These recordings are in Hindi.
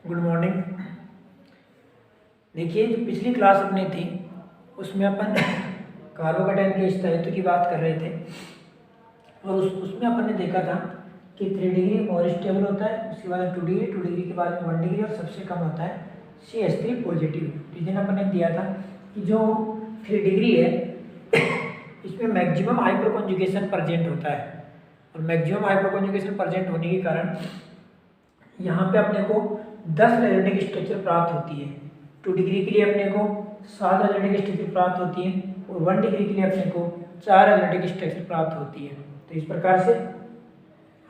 Good morning. देखिए, जो पिछली क्लास अपनी थी उसमें अपन कार्बोकेटाइन के स्थायित्व की बात कर रहे थे और उसमें अपन ने देखा था कि 3 डिग्री और स्टेबल होता है, उसके बाद 2 डिग्री, 2 डिग्री के बाद 1 डिग्री और सबसे कम होता है CH3 पॉजिटिव। रीजन अपन ने दिया था कि जो 3 डिग्री है इसमें मैक्सिमम हाइपर कॉन्जुगेशन प्रेजेंट होता है और मैक्सिमम हाइपर कॉन्जुगेशन प्रेजेंट होने के कारण यहाँ पे अपने को 10 एरोमेटिक स्ट्रक्चर प्राप्त होती है। 2 डिग्री के लिए अपने को 7 एरोमेटिक स्ट्रक्चर प्राप्त होती है और 1 डिग्री के लिए अपने को 4 एरोमेटिक स्ट्रक्चर प्राप्त होती है। तो इस प्रकार से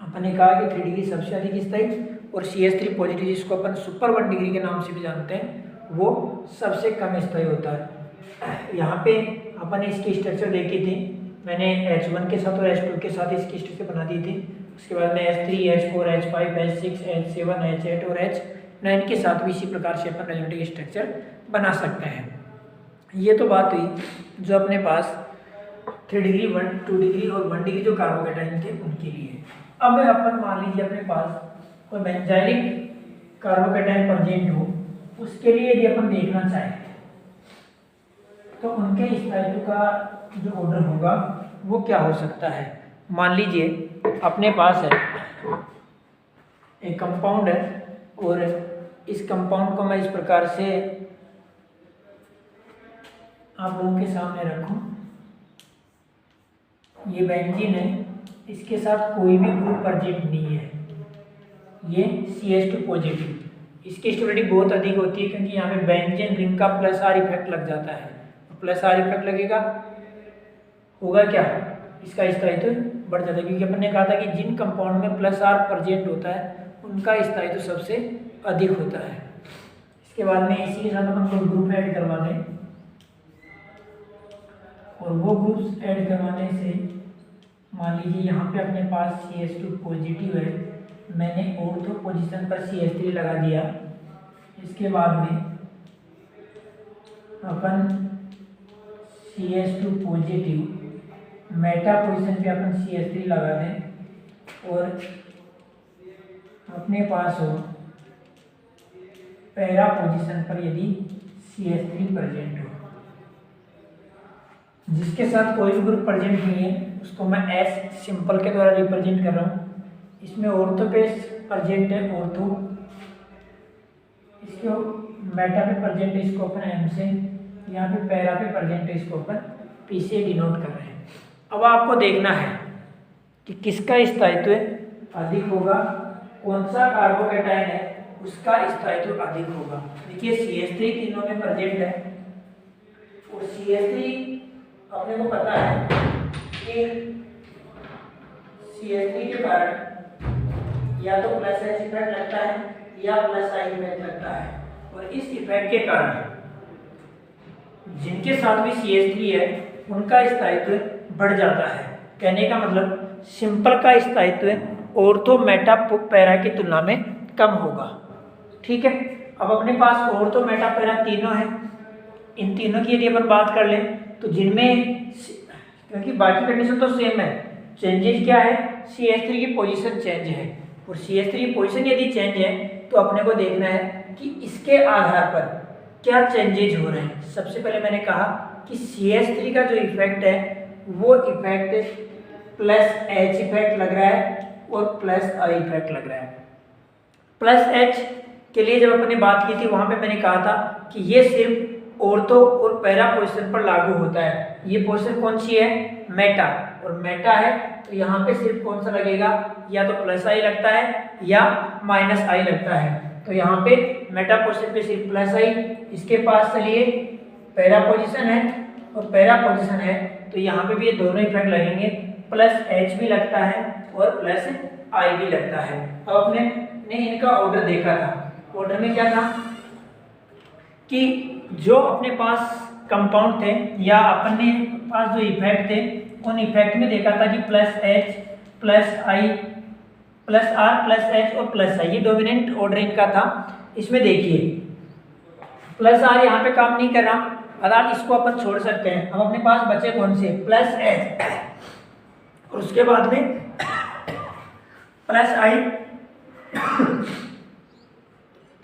अपन ने कहा कि 3 डिग्री सबसे अधिक स्थायी और CH3 पॉजिटिव, जिसको अपन सुपर 1 डिग्री के नाम से भी जानते हैं, वो सबसे कम स्थायी होता है। यहाँ पे अपन ने इसकी स्ट्रक्चर देखी थी, मैंने H1 के साथ और H2 के साथ इसकी स्ट्रक्चर बना दी थी। उसके बाद में H3, H4, H5, H6, H7, H8 और H9 के साथ भी इसी प्रकार से अपन एरोमेटिक स्ट्रक्चर बना सकते हैं। ये तो बात हुई जो अपने पास 3 डिग्री, 2 डिग्री और 1 डिग्री जो कार्बोकेटाइन थे उनके लिए। अब अपन मान लीजिए अपने पास कोई बेंजाइलिक कार्बोकेटाइन प्रेजेंट हो, उसके लिए यदि अपन देखना चाहें तो उनके स्थायित्व का जो ऑर्डर होगा वो क्या हो सकता है। मान लीजिए अपने पास है एक कंपाउंड है और इस कंपाउंड को मैं इस प्रकार से आप लोगों के सामने रखूं। ये बेंजीन है, इसके साथ कोई भी ग्रुप प्रेजेंट नहीं है, ये CH2 पॉजिटिव। इसकी स्टेबिलिटी बहुत अधिक होती है क्योंकि यहाँ पे बेंजीन रिंग का प्लस आर इफेक्ट लग जाता है। प्लस आर इफेक्ट लगेगा, होगा क्या, इसका स्थायित्व बढ़ जाता है क्योंकि अपन ने कहा था कि जिन कंपाउंड में प्लस आर प्रेजेंट होता है उनका स्थायित्व सबसे अधिक होता है। इसके बाद में इसी के साथ अपन को ग्रुप ऐड करवा दें और वो ग्रुप्स ऐड करवाने से मान लीजिए यहाँ पे अपने पास CH2 पॉजिटिव है, मैंने ऑर्थो पोजीशन पर CH3 लगा दिया। इसके बाद में अपन CH2 पॉजिटिव मेटा पोजीशन पे अपन CH3 लगा दें और अपने पास हो पैरा पोजीशन पर यदि CH3 प्रेजेंट हो, जिसके साथ कोई भी ग्रुप प्रेजेंट नहीं है उसको मैं S सिंपल के द्वारा रिप्रेजेंट कर रहा हूँ। इसमें ऑर्थो पे प्रेजेंट है ऑर्थो, इसको मेटा पे प्रेजेंट है, इसको अपन M से, यहाँ पे पैरा पे प्रेजेंट है, इसको अपन P से डिनोट कर रहे हैं। अब आपको देखना है कि किसका स्थायित्व अधिक होगा, कौन सा कार्बोकेटाइन है उसका स्थायित्व अधिक होगा। देखिए CH3 तीनों में प्रेजेंट है और CH3 अपने को पता है कि CH3 के कारण या तो प्लस H इफेक्ट लगता है या प्लस I इफेक्ट लगता है और इस इफेक्ट के कारण जिनके साथ भी CH3 है उनका स्थायित्व बढ़ जाता है। कहने का मतलब सिंपल का स्थायित्व ऑर्थो मेटा पैरा की तुलना में कम होगा। ठीक है, अब अपने पास ऑर्थो मेटा पैरा तीनों है, इन तीनों की यदि अपन बात कर लें तो जिनमें, क्योंकि बाकी कंडीशन तो सेम है, चेंजेस क्या है, CH3 की पोजीशन चेंज है और CH3 की पोजीशन यदि चेंज है तो अपने को देखना है कि इसके आधार पर क्या चेंजेज हो रहे हैं। सबसे पहले मैंने कहा कि CH3 का जो इफेक्ट है वो इफेक्ट प्लस H इफेक्ट लग रहा है और प्लस I इफेक्ट लग रहा है। प्लस H के लिए जब अपने बात की थी वहां पे मैंने कहा था कि ये सिर्फ ऑर्थो और पैरा पोजीशन पर लागू होता है। ये पोजीशन कौन सी है, मेटा, और मेटा है तो यहाँ पे सिर्फ कौन सा लगेगा, या तो प्लस I लगता है या माइनस I लगता है। तो यहाँ पे मेटा पोजीशन पे सिर्फ प्लस I, इसके पास चलिए पैरा पोजीशन है और पैरा पोजीशन है तो यहाँ पे भी ये दोनों इफेक्ट लगेंगे, प्लस H भी लगता है और प्लस I भी लगता है। अब अपने ने इनका ऑर्डर देखा था, ऑर्डर में क्या था कि जो अपने पास कंपाउंड थे या अपने पास जो इफेक्ट थे उन इफेक्ट में देखा था कि plus H plus I plus R plus H और प्लस I, ये डोमिनेंट ऑर्डर इनका था। इसमें देखिए प्लस R यहाँ पे काम नहीं कर रहा, अर्थात इसको अपन छोड़ सकते हैं। अब अपने पास बचे कौन से, प्लस H और उसके बाद में प्लस I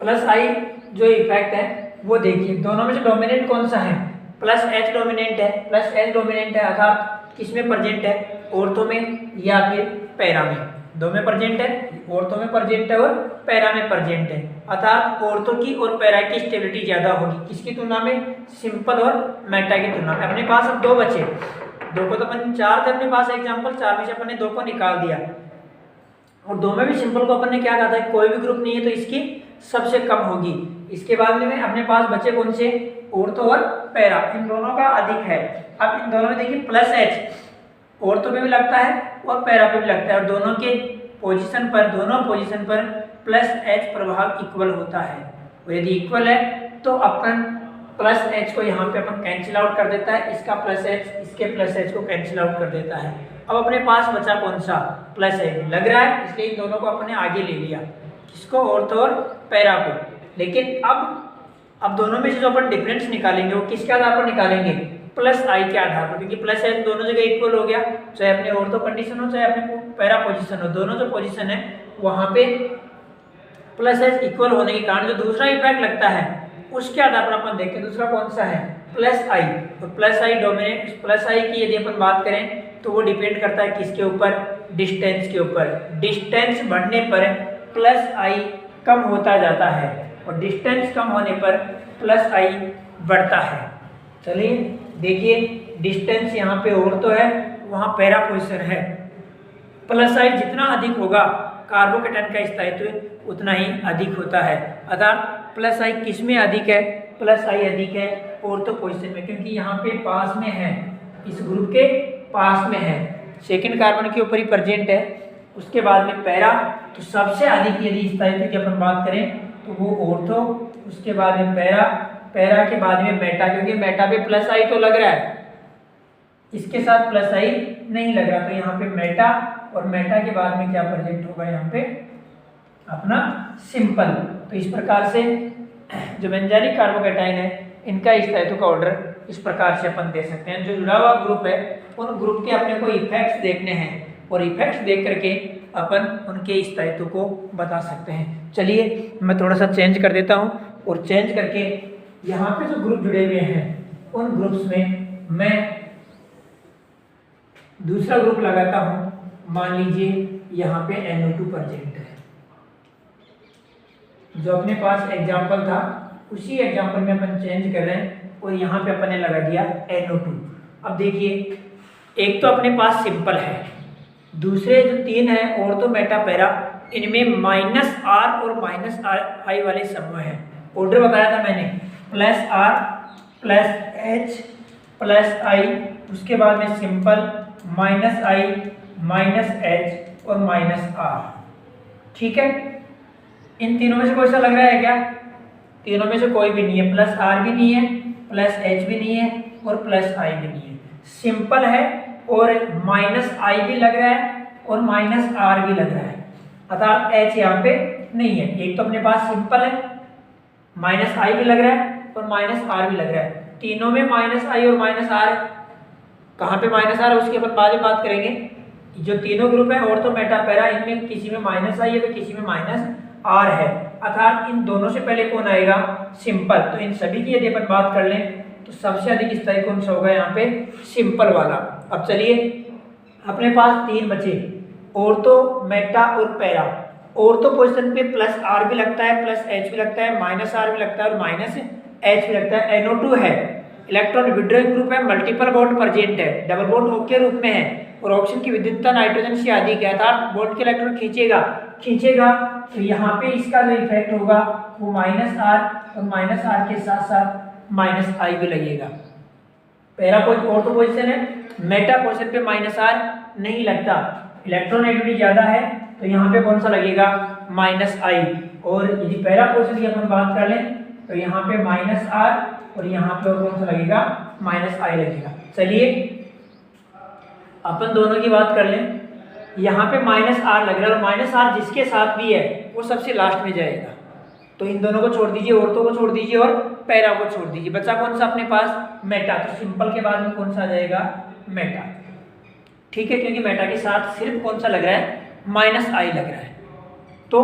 प्लस आई जो इफेक्ट है वो देखिए, दोनों में से डोमिनेंट कौन सा है, प्लस एच डोमिनेंट है, प्लस एच डोमिनेंट है, अर्थात किसमें प्रेजेंट है, ऑर्थो में या फिर पैरा में, दो में प्रेजेंट है, ऑर्थो में प्रेजेंट है और पैरा में प्रेजेंट है, अर्थात ऑर्थो की और पैरा की स्टेबिलिटी ज्यादा होगी किसकी तुलना में, सिंपल और मेटा की तुलना में। अपने पास अब दो बचे, दो को तो अपन चार थे अपने पास एग्जाम्पल, चार में से अपन ने दो को निकाल दिया और दो में भी सिंपल को अपन ने क्या कहा था, कोई भी ग्रुप नहीं है तो इसकी सबसे कम होगी। इसके बाद में अपने पास बचे कौन से, ऑर्थो और पैरा, इन दोनों का अधिक है। अब इन दोनों में देखिए प्लस एच ऑर्थो पे भी लगता है और पैरा पे भी लगता है और दोनों के पोजीशन पर प्लस एच प्रभाव इक्वल होता है और यदि इक्वल है तो अपन प्लस एच को यहाँ पे अपन कैंसिल आउट कर देता है, इसका प्लस एच इसके प्लस एच को कैंसिल आउट कर देता है। अब अपने पास बचा कौन सा, प्लस एच लग रहा है, इसलिए इन दोनों को अपने आगे ले लिया, किसको, ऑर्थो और पैरा को। लेकिन अब दोनों में से जो अपन डिफरेंस निकालेंगे वो किसके आधार पर निकालेंगे, प्लस आई के आधार पर, क्योंकि प्लस एच दोनों जगह इक्वल हो गया, चाहे अपने ऑर्थो कंडीशन हो चाहे अपने पैरा पोजीशन हो, दोनों जो पोजीशन है वहां पे प्लस एच इक्वल होने के कारण जो दूसरा इफेक्ट लगता है उसके आधार पर अपन देखते हैं दूसरा कौन सा है, प्लस आई। तो प्लस आई डोमिनेट, प्लस आई की यदि अपन बात करें तो वो डिपेंड करता है किसके ऊपर, डिस्टेंस के ऊपर। डिस्टेंस बढ़ने पर प्लस आई कम होता जाता है और डिस्टेंस कम होने पर प्लस आई बढ़ता है। चलिए देखिए, डिस्टेंस यहाँ पे ऑर्थो है, वहाँ पैरा पोजीशन है, प्लस आई जितना अधिक होगा कार्बोकेटन का स्थायित्व उतना ही अधिक होता है, अर्थात प्लस आई किस में अधिक है, प्लस आई अधिक है ऑर्थो पोजीशन में, क्योंकि यहाँ पे पास में है, इस ग्रुप के पास में है, सेकंड कार्बन के ऊपर ही प्रेजेंट है, उसके बाद में पैरा, तो सबसे अधिक यदि स्थायित्व की अपन बात करें तो वो ऑर्थो, उसके बाद में पैरा, पैरा के बाद में मेटा, क्योंकि मेटा पे प्लस आई तो लग रहा है, इसके साथ प्लस आई नहीं लग रहा, तो यहाँ पे मेटा और मेटा के बाद में क्या प्रेजेंट होगा यहाँ पे अपना सिंपल। तो इस प्रकार से जो बेंजाइलिक कार्बोकैटायन है इनका स्थायित्व का ऑर्डर इस प्रकार से अपन दे सकते हैं। जो जुड़ा हुआ ग्रुप है उन ग्रुप के अपने को इफेक्ट्स देखने हैं और इफेक्ट्स देख करके अपन उनके स्थायित्व को बता सकते हैं। चलिए मैं थोड़ा सा चेंज कर देता हूँ और चेंज करके यहाँ पे जो ग्रुप जुड़े हुए हैं उन ग्रुप्स में मैं दूसरा ग्रुप लगाता हूँ। मान लीजिए यहाँ पे NO2 प्रेजेंट है, जो अपने पास एग्जाम्पल था उसी एग्जाम्पल में अपन चेंज कर रहे हैं और यहाँ पे अपन ने लगा दिया NO2। अब देखिए, एक तो अपने पास सिंपल है, दूसरे जो तीन है ऑर्थो मेटा पैरा, इनमें -R और -I वाले समूह हैं। ऑर्डर बताया था मैंने, +R +H +I, उसके बाद में सिंपल -I -H और -R। ठीक है, इन तीनों में से कोई सा लग रहा है क्या, तीनों में से कोई भी नहीं है, +R भी नहीं है, +H भी नहीं है और +I भी नहीं है, सिंपल है और -I भी लग रहा है और -R भी लग रहा है, अर्थात H यहाँ पे नहीं है। एक तो अपने पास सिंपल है, -I भी लग रहा है और -R भी लग रहा है, तीनों में -I और -R है। कहाँ पे -R है उसकी अपन बाद में बात करेंगे। जो तीनों ग्रुप है ऑर्थो मेटा पैरा, इनमें किसी में -I है तो किसी में -R है, अर्थात इन दोनों से पहले कौन आएगा, सिंपल। तो इन सभी की यदि अपन बात कर लें तो सबसे अधिक स्थायी कौन सा होगा यहाँ पे, सिंपल वाला। अब चलिए अपने पास तीन बचे, ऑर्थो मेटा और पैरा। ऑर्थो पोजीशन पे +R भी लगता है, +H भी लगता है, -R भी लगता है और -H भी लगता है। NO2 है, इलेक्ट्रॉन विड्रॉइंग ग्रुप है, मल्टीपल बॉन्ड प्रेजेंट है, डबल बॉन्ड O के रूप में है और ऑक्सीजन की विद्युतता नाइट्रोजन से अधिक है, अर्थात बॉन्ड के इलेक्ट्रॉन खींचेगा तो यहाँ पे इसका जो इफेक्ट होगा वो -R और -R के साथ साथ -I भी लगेगा। पैरा ऑर्थो पोजीशन है, मेटा पोजीशन पे -R नहीं लगता, इलेक्ट्रॉन एक्टिविटी ज्यादा है तो यहाँ पे कौन सा लगेगा, -I। और यदि पैरा पोजीशन की अपन बात कर लें तो यहाँ पे -R और यहाँ पे और कौन सा लगेगा, -I लगेगा। चलिए अपन दोनों की बात कर लें, यहाँ पे -R लग रहा है और -R जिसके साथ भी है वो सबसे लास्ट में जाएगा, तो इन दोनों को छोड़ दीजिए, ऑर्थो को छोड़ दीजिए और पैरा को छोड़ दीजिए, बचा कौन सा अपने पास, मेटा। तो सिंपल के बाद में कौन सा आ जाएगा, मेटा। ठीक है, क्योंकि मेटा के साथ सिर्फ कौन सा लग रहा है, -I लग रहा है। तो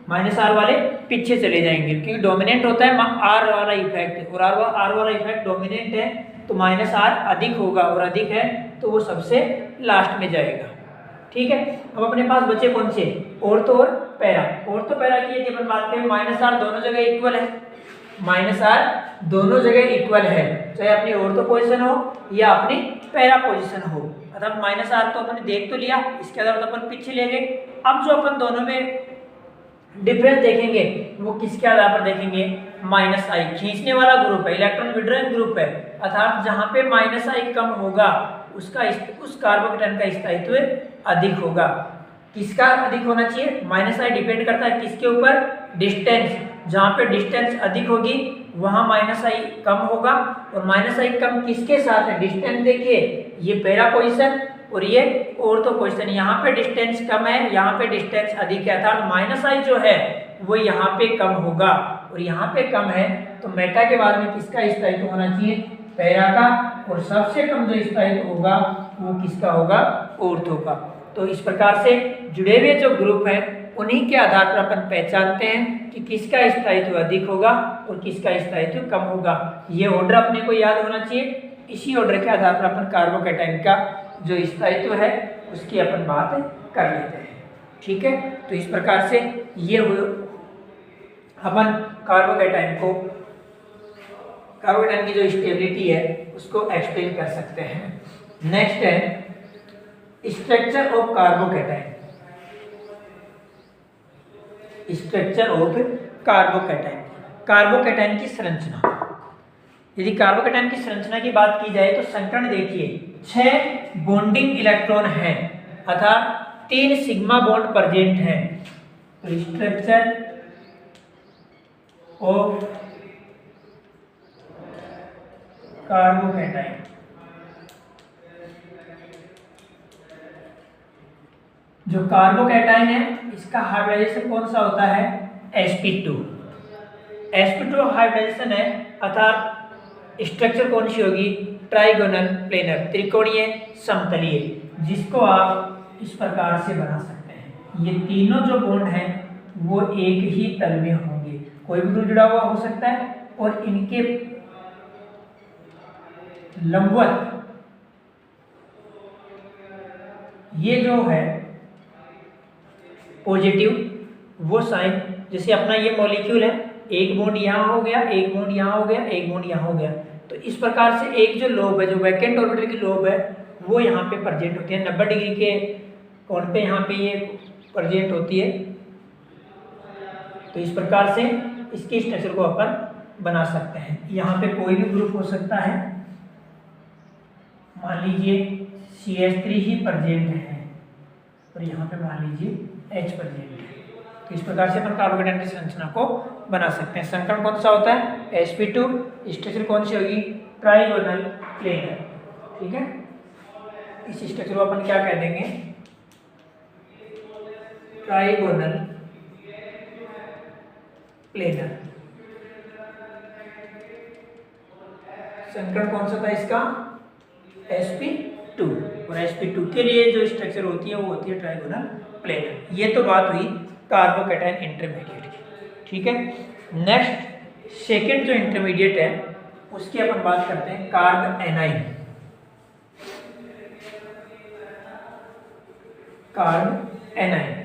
-r वाले पीछे चले जाएंगे, क्योंकि डोमिनेंट होता है r वाला इफेक्ट, और r वाला इफेक्ट डोमिनेंट है तो -r अधिक होगा, और अधिक है तो वो सबसे लास्ट में जाएगा। ठीक है, अब अपने पास बचे कौन से, ऑर्थो और पैरा। ऑर्थो पैरा की यदि अपन बात करें, -r दोनों जगह इक्वल है, -r दोनों जगह इक्वल है, चाहे अपनी ऑर्थो पोजीशन हो या अपनी पैरा पोजीशन हो। अर्थात -r तो अपन देख तो लिया, इसके आधार पर अपन पीछे ले गए। अब जो अपन दोनों में डिफरेंस देखेंगे वो किसके आधार पर देखेंगे, -i खींचने वाला ग्रुप है, इलेक्ट्रॉन विड्रॉइंग ग्रुप है, अर्थात जहां पे -i कम होगा उसका उस कार्बोकेटाइन का स्थायित्व अधिक होगा। किसका अधिक होना चाहिए, -i डिपेंड करता है किसके ऊपर, डिस्टेंस। जहां पे डिस्टेंस अधिक होगी वहां -i कम होगा, और -i कम किसके साथ है, डिस्टेंस देखिए, ये पैरा पोजीशन और ये ऑर्थो पोजीशन। यहाँ पे डिस्टेंस कम है, यहाँ पे डिस्टेंस अधिक है, अर्थात -i जो है वो यहाँ पे कम होगा, और यहाँ पे कम है तो मेटा के बाद में किसका स्थायित्व होना चाहिए, पैरा का, और सबसे कम जो स्थायित्व होगा वो किसका होगा, ऑर्थो का। तो इस प्रकार से जुड़े हुए जो ग्रुप हैं उन्हीं के आधार पर अपन पहचानते हैं कि किसका स्थायित्व अधिक होगा और किसका स्थायित्व कम होगा। ये ऑर्डर अपने को याद होना चाहिए। इसी ऑर्डर के आधार पर अपन कार्बोकेटाइन का जो स्थायित्व है उसकी अपन बात कर लेते हैं। ठीक है, तो इस प्रकार से ये अपन कार्बोकेटाइन की जो स्टेबिलिटी है उसको एक्सप्लेन कर सकते हैं। नेक्स्ट है structure of carbocation. Structure of carbocation, carbocation की संरचना। यदि कार्बोकेटाइन की संरचना की बात की जाए तो संकरण देखिए, 6 बॉन्डिंग इलेक्ट्रॉन हैं, अर्थात 3 सिग्मा बॉन्ड प्रेजेंट हैं। तो स्ट्रक्चर ऑफ कार्बोकेटाइन, जो कार्बोकेटाइन है इसका हाइब्रिडाइजेशन कौन सा होता है, sp2। sp2 हाइब्रिडाइजेशन है, अर्थात स्ट्रक्चर कौन सी होगी, ट्राइगोनल प्लेनर, त्रिकोणीय समतलीय, जिसको आप इस प्रकार से बना सकते हैं। ये तीनों जो बॉन्ड हैं वो एक ही तल में होंगे, कोई भी ग्रुप जुड़ा हुआ हो सकता है, और इनके लंबवत ये जो है पॉजिटिव वो साइन, जैसे अपना ये मॉलिक्यूल है, एक बॉन्ड यहाँ हो गया, एक बॉन्ड यहाँ हो गया, एक बॉन्ड यहाँ हो गया, तो इस प्रकार से एक जो लोब है, जो वैकेंट ऑर्बिटल की लोब है वो यहाँ पे प्रेजेंट होती है, 90 डिग्री के कोण पे यहाँ पे ये प्रेजेंट होती है। तो इस प्रकार से इसके स्ट्रक्चर को अपन बना सकते हैं। यहाँ पे कोई भी ग्रुप हो सकता है, मान लीजिए CH3 ही प्रेजेंट है और यहाँ पे मान लीजिए H प्रेजेंट है। तो इस प्रकार से अपन कार्बोकेटाइन की संरचना को बना सकते हैं। संकरण कौन सा होता है, sp2, स्ट्रक्चर कौन सी होगी, ट्राइगोनल प्लेनर। ठीक है, इस स्ट्रक्चर को अपन क्या कह देंगे, ट्राइगोनल प्लेनर। संकरण कौन सा था इसका, sp2, और sp2 के लिए जो स्ट्रक्चर होती है वो होती है ट्राइगोनल प्लेनर। ये तो बात हुई कार्बोकेटाइन इंटरमीडिएट की। ठीक है, नेक्स्ट सेकंड जो इंटरमीडिएट है उसकी अपन बात करते हैं, carb A9. Carb A9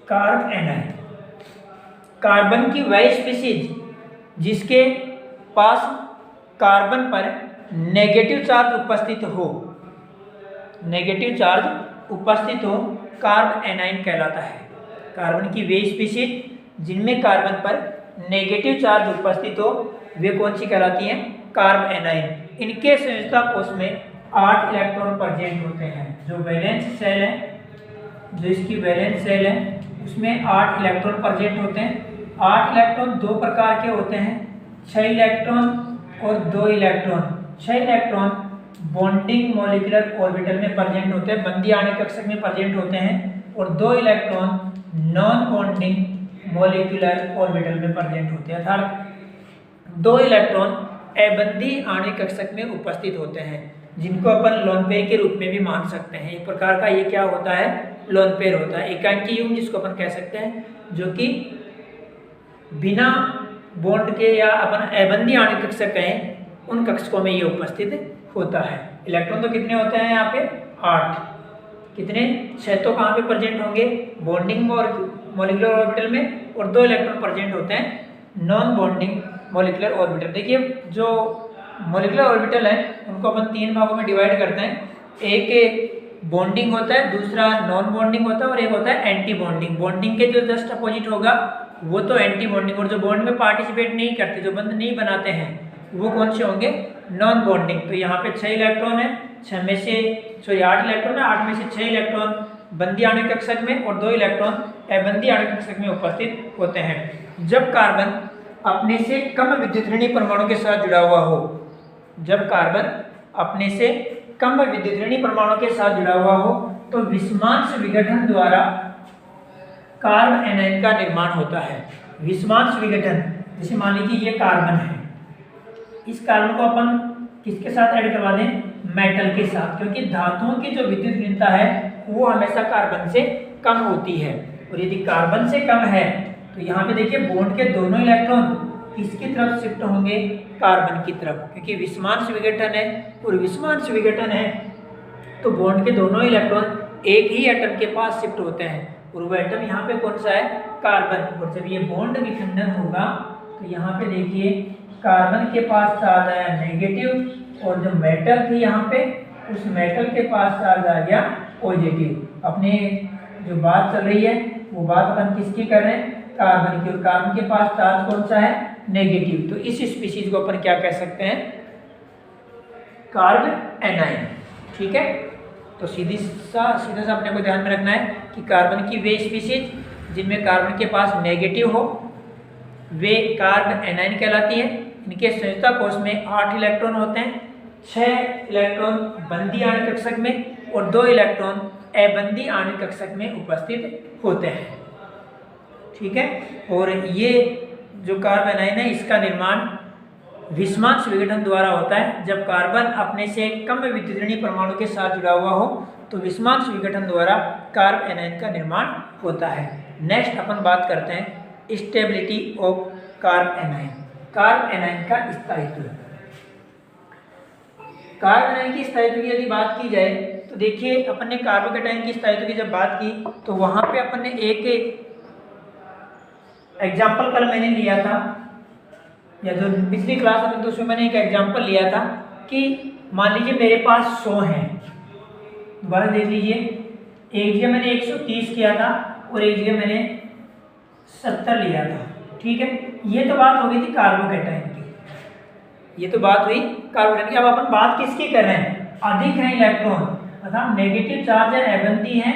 carb A9 carbon की वह स्पीशीज जिसके पास कार्बन पर नेगेटिव चार्ज उपस्थित हो, नेगेटिव चार्ज उपस्थित हो, कार्ब एनाइन कहलाता है। कार्बन की वे स्पीशीज जिनमें कार्बन पर नेगेटिव चार्ज उपस्थित हो वे कौन सी कहलाती हैं, कार्ब एनाइन। इनके संयोजकता कोष में 8 इलेक्ट्रॉन प्रेजेंट होते हैं। जो वैलेंस सेल है, जो इसकी वैलेंस सेल है उसमें 8 इलेक्ट्रॉन प्रेजेंट होते हैं। 8 इलेक्ट्रॉन दो प्रकार के होते हैं, 6 इलेक्ट्रॉन और 2 electron. 6 electron bonding molecular orbital में प्रेजेंट होते हैं, बंदी आणविक कक्षक में प्रेजेंट होते हैं, और 2 electron non bonding molecular orbital में प्रेजेंट होते हैं। अर्थात दो इलेक्ट्रॉन अबंधी आणविक कक्षक में उपस्थित होते हैं, जिनको अपन लोन पेयर के रूप में भी मान सकते हैं। एक प्रकार का ये क्या होता है, लोन पेयर होता है। एकांकी युग्म जिसको अपन कह सकते हैं, जो कि बिना बॉन्ड के या अपन अबंधी आणविक कक्षक कहें उन कक्षकों में ये उपस्थित होता है। इलेक्ट्रॉन तो कितने होते हैं यहाँ पे, 8। कितने, 6 तो कहाँ पे प्रेजेंट होंगे, बॉन्डिंग और मॉलिक्यूलर ऑर्बिटल में, और 2 इलेक्ट्रॉन प्रेजेंट होते हैं नॉन बॉन्डिंग मॉलिक्यूलर ऑर्बिटल। देखिए जो मॉलिक्यूलर ऑर्बिटल है उनको अपन 3 भागों में डिवाइड करते हैं। एक बॉन्डिंग होता है, दूसरा नॉन बॉन्डिंग होता है, और एक होता है एंटी बॉन्डिंग। बॉन्डिंग के जो जस्ट अपोजिट होगा वो तो एंटी बॉन्डिंग, और जो बॉन्ड में पार्टिसिपेट नहीं करते, जो बंध नहीं बनाते हैं, वो कौन से होंगे, नॉन बॉन्डिंग। तो यहाँ पे 6 इलेक्ट्रॉन है, 6 में से 8 इलेक्ट्रॉन है, 8 में से 6 इलेक्ट्रॉन बंधी आणविक कक्षक में और 2 इलेक्ट्रॉन अबंधी आणविक कक्षक में उपस्थित होते हैं। जब कार्बन अपने से कम विद्युतऋणी परमाणु के साथ जुड़ा हुआ हो, जब कार्बन अपने से कम विद्युतऋणी परमाणु के साथ जुड़ा हुआ हो, तो विषमांश विघटन द्वारा कार्ब एनायन का निर्माण होता है। विषमांश विघटन, जैसे मान लीजिए ये कार्बन है, इस कार्बन को अपन किसके साथ ऐड करवा दें, मेटल के साथ, क्योंकि धातुओं की जो विद्युत ऋणता है वो हमेशा कार्बन से कम होती है। और यदि कार्बन से कम है तो यहाँ पे देखिए बॉन्ड के दोनों इलेक्ट्रॉन किसकी तरफ शिफ्ट होंगे, कार्बन की तरफ, क्योंकि विषमांश विघटन है। और विषमांश विघटन है तो बॉन्ड के दोनों इलेक्ट्रॉन एक ही एटम के पास शिफ्ट होते हैं, और वो एटम यहाँ पे कौन सा है, कार्बन। और जब ये बॉन्ड विखंडन होगा तो यहाँ पे देखिए कार्बन के पास चार्ज आया नेगेटिव, और जो मेटल थी यहाँ पे उस मेटल के पास चार्ज आ गया पॉजिटिव। अपने जो बात चल रही है वो बात अपन किसकी कर रहे हैं, कार्बन की, और कार्बन के पास चार्ज कौन सा है, नेगेटिव। तो इस स्पीशीज को अपन क्या कह सकते हैं, कार्ब एनाइन। ठीक है, तो सीधा सा अपने को ध्यान में रखना है कि कार्बन की वे स्पीशीज जिनमें कार्बन के पास नेगेटिव हो वे कार्ब एनाइन कहलाती है। इनके संयुक्ता कोष में 8 इलेक्ट्रॉन होते हैं, 6 इलेक्ट्रॉन बंधी आणविक कक्षक में और 2 इलेक्ट्रॉन अबंधी आणविक कक्षक में उपस्थित होते हैं। ठीक है, और ये जो कार्ब एनाइन है इसका निर्माण विषमांश विघटन द्वारा होता है। जब कार्बन अपने से कम विद्युतऋणी परमाणु के साथ जुड़ा हुआ हो तो विषमांश विघटन द्वारा कार्ब एनाइन का निर्माण होता है। नेक्स्ट अपन बात करते हैं stability of carb A9. Carb A9 का स्थायित्व। कार्ब एनाइन की स्थायित्व की यदि बात की जाए तो देखिए अपन ने कार्बोकेटाइन की स्थायित्व की जब बात की तो वहां पे अपन ने एक एग्जाम्पल कल मैंने लिया था, या जो पिछली क्लास में तो उसमें मैंने एक एग्जाम्पल लिया था कि मान लीजिए मेरे पास 100 हैं। दोबारा देख लीजिए, एक जगह मैंने 130 किया था और एक जगह मैंने 70 लिया था। ठीक है, ये तो बात हो गई थी कार्बोकेटाइन की, ये तो बात हुई कार्बोकेटाइन की। अब अपन बात किसकी कर रहे हैं, अधिक है इलेक्ट्रॉन, मतलब नेगेटिव चार्ज है, अबंधी है,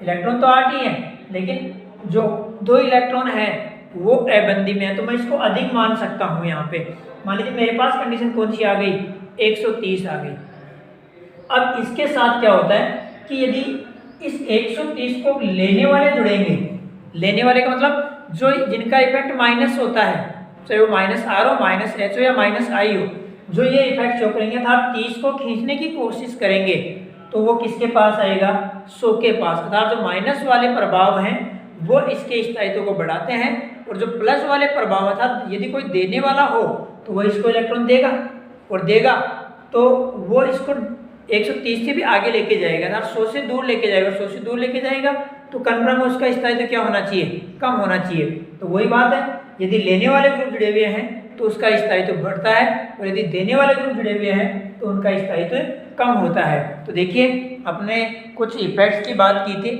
इलेक्ट्रॉन तो 8 ही है, लेकिन जो 2 इलेक्ट्रॉन है वो अबंधी में है, तो मैं इसको अधिक मान सकता हूँ। यहाँ पे मान लीजिए मेरे पास कंडीशन कौन सी आ गई, 130 आ गई। अब इसके साथ क्या होता है कि यदि इस 130 को लेने वाले जुड़ेंगे, लेने वाले का मतलब जो जिनका इफेक्ट माइनस होता है, चाहे वो -R हो, -H हो या -I हो, जो ये इफेक्ट शो करेंगे अर्थात 30 को खींचने की कोशिश करेंगे तो वो किसके पास आएगा, 100 के पास। अर्थात जो माइनस वाले प्रभाव हैं वो इसके स्थायित्व को बढ़ाते हैं, और जो प्लस वाले प्रभाव अर्थात यदि कोई देने वाला हो तो वह इसको इलेक्ट्रॉन देगा, और देगा तो वो इसको 130 से भी आगे लेके जाएगा, अर्थात 100 से दूर लेके जाएगा। 100 से दूर लेके जाएगा तो कन्फर्म उसका स्थायित्व क्या होना चाहिए, कम होना चाहिए। तो वही बात है, यदि लेने वाले ग्रुप जुड़े हुए हैं तो उसका स्थायित्व बढ़ता है, और यदि देने वाले ग्रुप जुड़े हुए हैं तो उनका स्थायित्व कम होता है। तो देखिए अपने कुछ इफेक्ट्स की बात की थी,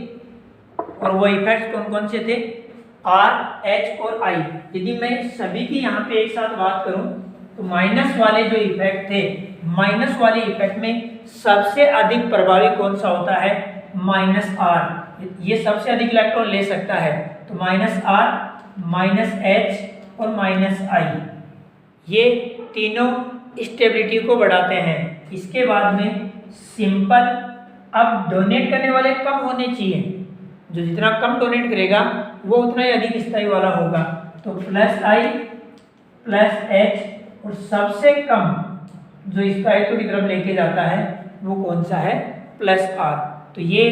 और वो इफेक्ट्स कौन कौन से थे, R, H और I। यदि मैं सभी की यहाँ पे एक साथ बात करूँ तो माइनस वाले जो इफेक्ट थे, माइनस वाले इफेक्ट में सबसे अधिक प्रभावी कौन सा होता है, -R। ये सबसे अधिक इलेक्ट्रॉन ले सकता है, तो -R, -H और -I ये तीनों स्टेबिलिटी को बढ़ाते हैं। इसके बाद में सिंपल, अब डोनेट करने वाले कम होने चाहिए, जो जितना कम डोनेट करेगा वो उतना ही अधिक स्थायी वाला होगा। तो +I +H और सबसे कम जो स्थायित्व की तरफ लेके जाता है वो कौन सा है, +R। तो ये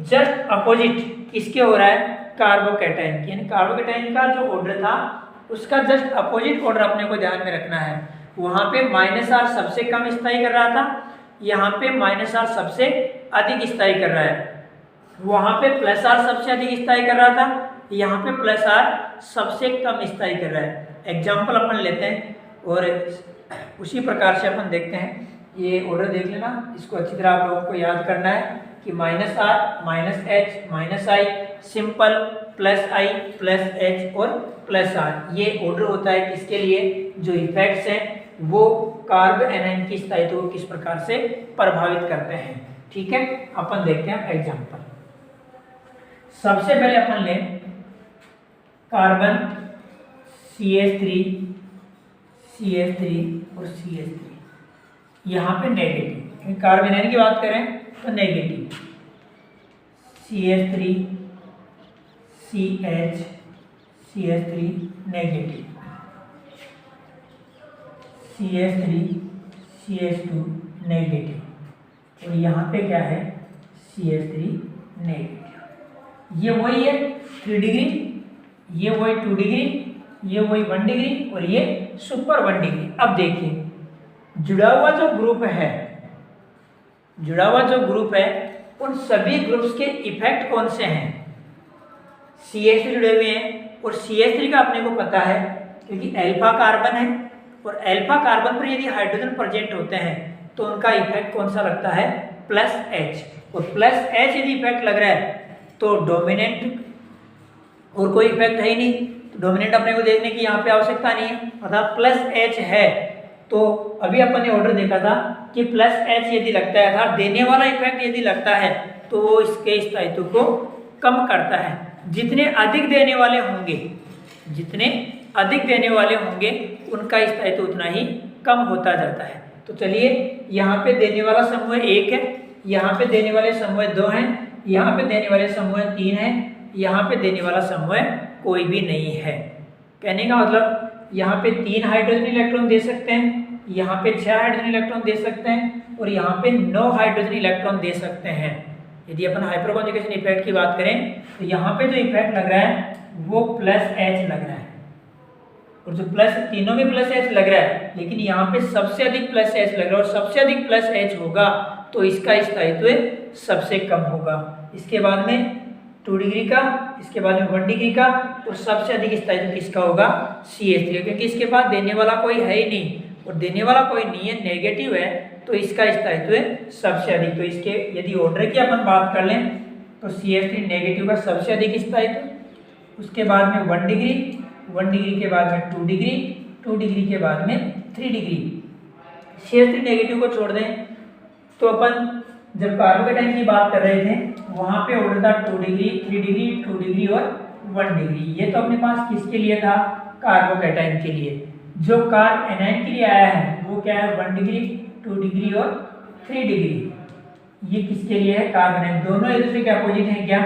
जस्ट अपोजिट किसके हो रहा है, कार्बोकैटायन की, यानी कार्बोकैटायन का जो ऑर्डर था उसका जस्ट अपोजिट ऑर्डर अपने को ध्यान में रखना है। वहां पे -R सबसे कम स्थायी कर रहा था, यहाँ पे -R सबसे अधिक स्थायी कर रहा है। वहां पे +R सबसे अधिक स्थायी कर रहा था, यहाँ पे +R सबसे कम स्थायी कर रहा है। एग्जाम्पल अपन लेते हैं और उसी प्रकार से अपन देखते हैं। ये ऑर्डर देख लेना, इसको अच्छी तरह आप लोगों को याद करना है कि -R -H -I simple +I +H और +R, ये ऑर्डर होता है किसके लिए, जो इफेक्ट्स हैं वो कार्ब एनायन की स्थायित्व को किस प्रकार से प्रभावित करते हैं। ठीक है, अपन देखते हैं एग्जाम्पल। सबसे पहले अपन ले कार्बन CH3 और CH3, यहाँ पे नेगेटिव, कार्बन एनायन की बात करें तो negative, CH3 CH3 negative, CH3 CH2 negative, और यहाँ पे क्या है, CH3 नेगेटिव। ये वही है 3 डिग्री, ये वही 2 डिग्री, ये वही 1 डिग्री और ये सुपर 1 डिग्री। अब देखिए जुड़ा हुआ जो ग्रुप है उन सभी ग्रुप्स के इफेक्ट कौन से हैं, CH3 जुड़े हुए हैं और CH3 का अपने को पता है क्योंकि अल्फा कार्बन है, और अल्फा कार्बन पर यदि हाइड्रोजन प्रेजेंट होते हैं तो उनका इफेक्ट कौन सा लगता है, +H, और +H यदि इफेक्ट लग रहा है तो डोमिनेंट और कोई इफेक्ट है ही नहीं, तो डोमिनेंट अपने को देखने की यहाँ पे आवश्यकता नहीं है, अर्थात +H है। तो अभी अपन ने ऑर्डर देखा था कि +H यदि लगता है अर्थात देने वाला इफेक्ट यदि लगता है तो वो इसके स्थायित्व को कम करता है। जितने अधिक देने वाले होंगे उनका स्थायित्व उतना ही कम होता जाता है। तो चलिए यहाँ पे देने वाला समूह 1 है, यहाँ पे देने वाले समूह 2 हैं, यहाँ पे देने वाले समूह 3 हैं, यहाँ पे देने वाला समूह कोई भी नहीं है। कहने का मतलब यहाँ पे 3 हाइड्रोजन इलेक्ट्रॉन दे सकते हैं, यहाँ पे 6 हाइड्रोजन इलेक्ट्रॉन दे सकते हैं और यहाँ पे 9 हाइड्रोजन इलेक्ट्रॉन दे सकते हैं। यदि अपन हाइपर कॉन्जुगेशन इफेक्ट की बात करें तो यहाँ पे जो इफेक्ट लग रहा है वो +H लग रहा है, और जो प्लस तीनों में +H लग रहा है, लेकिन यहाँ पे सबसे अधिक +H लग रहा है और सबसे अधिक +H होगा तो इसका स्थायित्व सबसे कम होगा। इसके बाद में 2 डिग्री का, इसके बाद में 1 डिग्री का, और सबसे अधिक स्थायित्व किसका होगा, CH3, क्योंकि इसके पास देने वाला कोई है ही नहीं, और देने वाला कोई नहीं है, नेगेटिव है, तो इसका स्थायित्व सबसे अधिक। तो इसके यदि ऑर्डर की अपन बात कर लें तो CH3 नेगेटिव का सबसे अधिक स्थायित्व, उसके बाद में 1 डिग्री, 1 डिग्री के बाद में 2 डिग्री, 2 डिग्री के बाद में 3 डिग्री। CH3 नेगेटिव को छोड़ दें तो अपन जब कार्बोकैटायन की बात कर रहे थे वहां पे ऑर्डर था 2 डिग्री, 3 डिग्री, 2 डिग्री और 1 डिग्री। ये तो अपने पास किसके लिए था, कार्बोकैटायन के लिए। जो कार्ब एनायन के लिए आया है वो क्या है, 1 डिग्री, 2 डिग्री और 3 डिग्री। ये किसके लिए है, कार्ब एनायन। दोनों एक दूसरे के अपोजिट हैं क्या,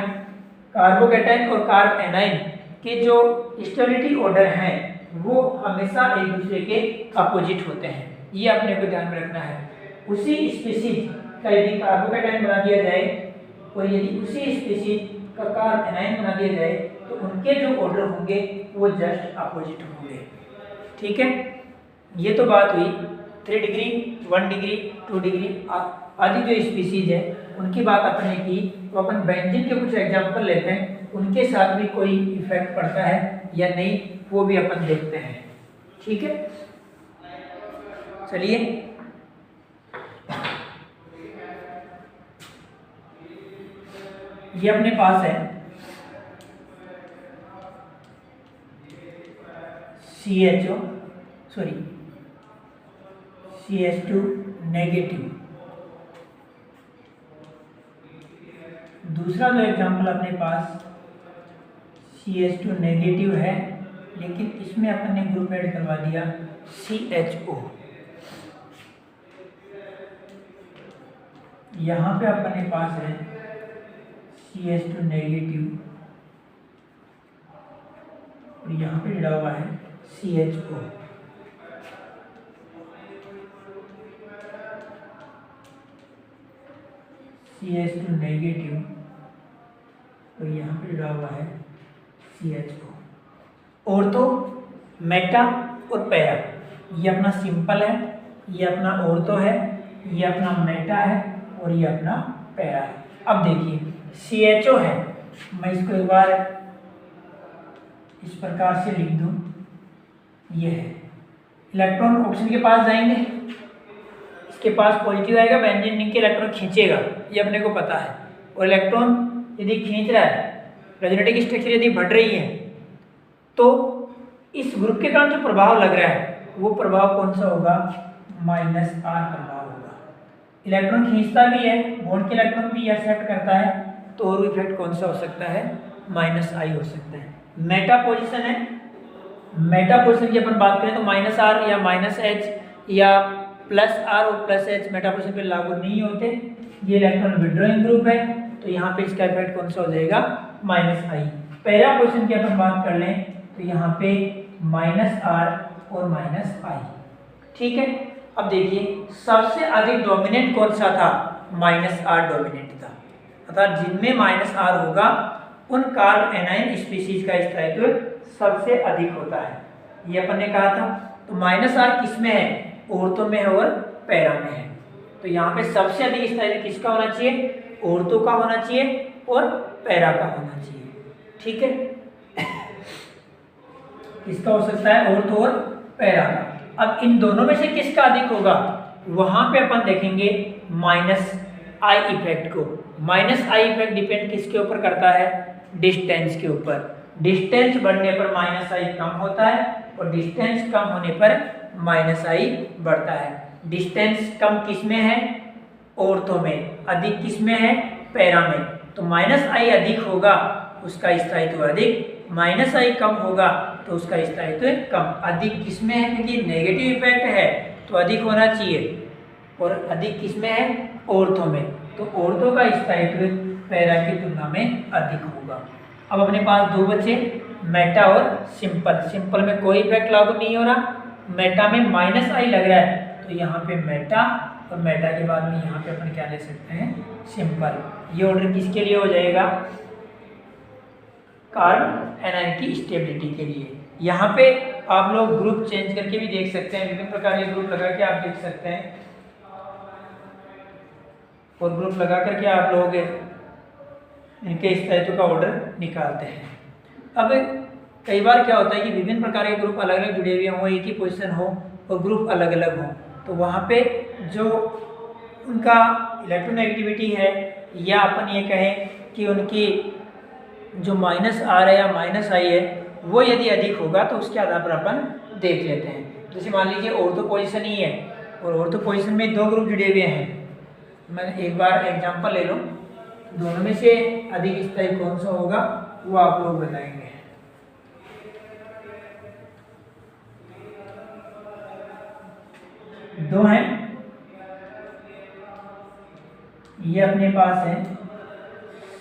कार्बोकैटायन और कार्ब एनायन के जो स्टेबिलिटी ऑर्डर हैं वो हमेशा एक दूसरे के अपोजिट होते हैं, ये अपने को ध्यान में रखना है। उसी स्पीशीज का यदि कार्बोकैटायन बना दिया जाए और यदि उसी स्पीशीज का कार्ब एनायन बना दिया जाए तो उनके जो ऑर्डर होंगे वो जस्ट अपोजिट होंगे। ठीक है, ये तो बात हुई 3 डिग्री, 1 डिग्री, 2 डिग्री आदि जो स्पीशीज है उनकी बात अपन ने की। तो अपन बेंजीन के कुछ एग्जाम्पल लेते हैं, उनके साथ भी कोई इफेक्ट पड़ता है या नहीं वो भी अपन देखते हैं। ठीक है, चलिए ये अपने पास है CH2 नेगेटिव। दूसरा जो एग्जाम्पल अपने पास CH2 नेगेटिव है, लेकिन इसमें अपन ने ग्रुप ऐड करवा दिया CHO। यहाँ पे अपने पास है CH2 नेगेटिव और यहाँ पे जुड़ा हुआ है CHO। CH2 नेगेटिव और यहाँ पे जुड़ा हुआ है CHO। और तो मेटा और पैरा, ये अपना सिंपल है, ये अपना ऑर्थो है, ये अपना मेटा है और ये अपना पैरा है। अब देखिए CHO है, मैं इसको एक बार इस प्रकार से लिख दूं, ये है। इलेक्ट्रॉन ऑक्सीजन के पास जाएंगे, इसके पास पॉजिटिव आएगा, बेंजीन रिंग के इलेक्ट्रॉन खींचेगा, ये अपने को पता है। और इलेक्ट्रॉन यदि खींच रहा है, रेजोनेटिव स्ट्रक्चर यदि बढ़ रही है, तो इस ग्रुप के कारण जो प्रभाव लग रहा है वो प्रभाव कौन सा होगा? -R प्रभाव होगा। इलेक्ट्रॉन खींचता भी है, बॉन्ड के इलेक्ट्रॉन भी एक्सेप्ट करता है, तो और इफेक्ट कौन सा हो सकता है? -I हो सकता है। मेटा पोजीशन है, मेटा पोजीशन की अपन बात करें तो -R या -H या +R और +H मेटा पोजीशन पे लागू नहीं होते। ये इलेक्ट्रॉन विड्रॉइंग ग्रुप है, तो यहाँ पे इसका इफेक्ट कौन सा हो जाएगा? -I। पैरा पोजीशन की अपन बात कर लें तो यहाँ पे -R और -I। ठीक है। अब देखिए सबसे अधिक डोमिनेंट कौन सा था? -R डोमिनेंट था, अर्थात जिनमें -R होगा उन कार्ब एनाइन स्पीशीज का स्थायित्व सबसे अधिक होता है, ये अपन ने कहा था। तो -R किस में है? ऑर्थो में है और पैरा में है। तो यहाँ पे सबसे अधिक स्थायित्व किसका होना चाहिए? ऑर्थो का होना चाहिए और पैरा का होना चाहिए। ठीक है, किसका हो सकता है? ऑर्थो और पैरा का। अब इन दोनों में से किसका अधिक होगा? वहां पे अपन देखेंगे -I इफेक्ट को। -I इफेक्ट डिपेंड किसके ऊपर करता है? डिस्टेंस के ऊपर। डिस्टेंस बढ़ने पर -I कम होता है और डिस्टेंस कम होने पर -I बढ़ता है। डिस्टेंस कम किस में है? ऑर्थो में। अधिक किस में है? पैरा में। तो -I अधिक होगा, उसका स्थायित्व अधिक, -I कम होगा तो उसका स्थायित्व कम। अधिक किस में है? क्योंकि नेगेटिव इफेक्ट है तो अधिक होना चाहिए, और अधिक किस में है? ऑर्थो में। तो ऑर्थो का स्थायित्व पैरा की तुलना में अधिक होगा। अब अपने पास दो बचे, मेटा और सिंपल। सिंपल में कोई इफेक्ट लागू नहीं हो रहा, मेटा में -I लग रहा है, तो यहाँ पे मेटा और मेटा के बाद में यहाँ पे अपन क्या ले सकते हैं? सिंपल। ये ऑर्डर किसके लिए हो जाएगा? कार्ब एनाइन की स्टेबिलिटी के लिए। यहाँ पे आप लोग ग्रुप चेंज करके भी देख सकते हैं, विभिन्न प्रकार के ग्रुप लगा के आप देख सकते हैं, और ग्रुप लगा करके आप लोग इनके स्थायित्व का ऑर्डर निकालते हैं। अब कई बार क्या होता है कि विभिन्न प्रकार के ग्रुप अलग अलग जुड़े हुए हों, एक ही पोजीशन हो और ग्रुप अलग अलग हों, तो वहाँ पे जो उनका इलेक्ट्रोनेगेटिविटी है, या अपन ये कहें कि उनकी जो -R है या -I है, वो यदि अधिक होगा तो उसके आधार पर अपन देख लेते हैं। जैसे मान लीजिए ऑर्थो पोजीशन ही है और ऑर्थो पोजीशन में दो ग्रुप जुड़े हुए हैं, मैं एक बार एग्जांपल ले लूँ, दोनों में से अधिक स्थायी कौन सा होगा वो आप लोग बताएंगे। दो हैं, ये अपने पास है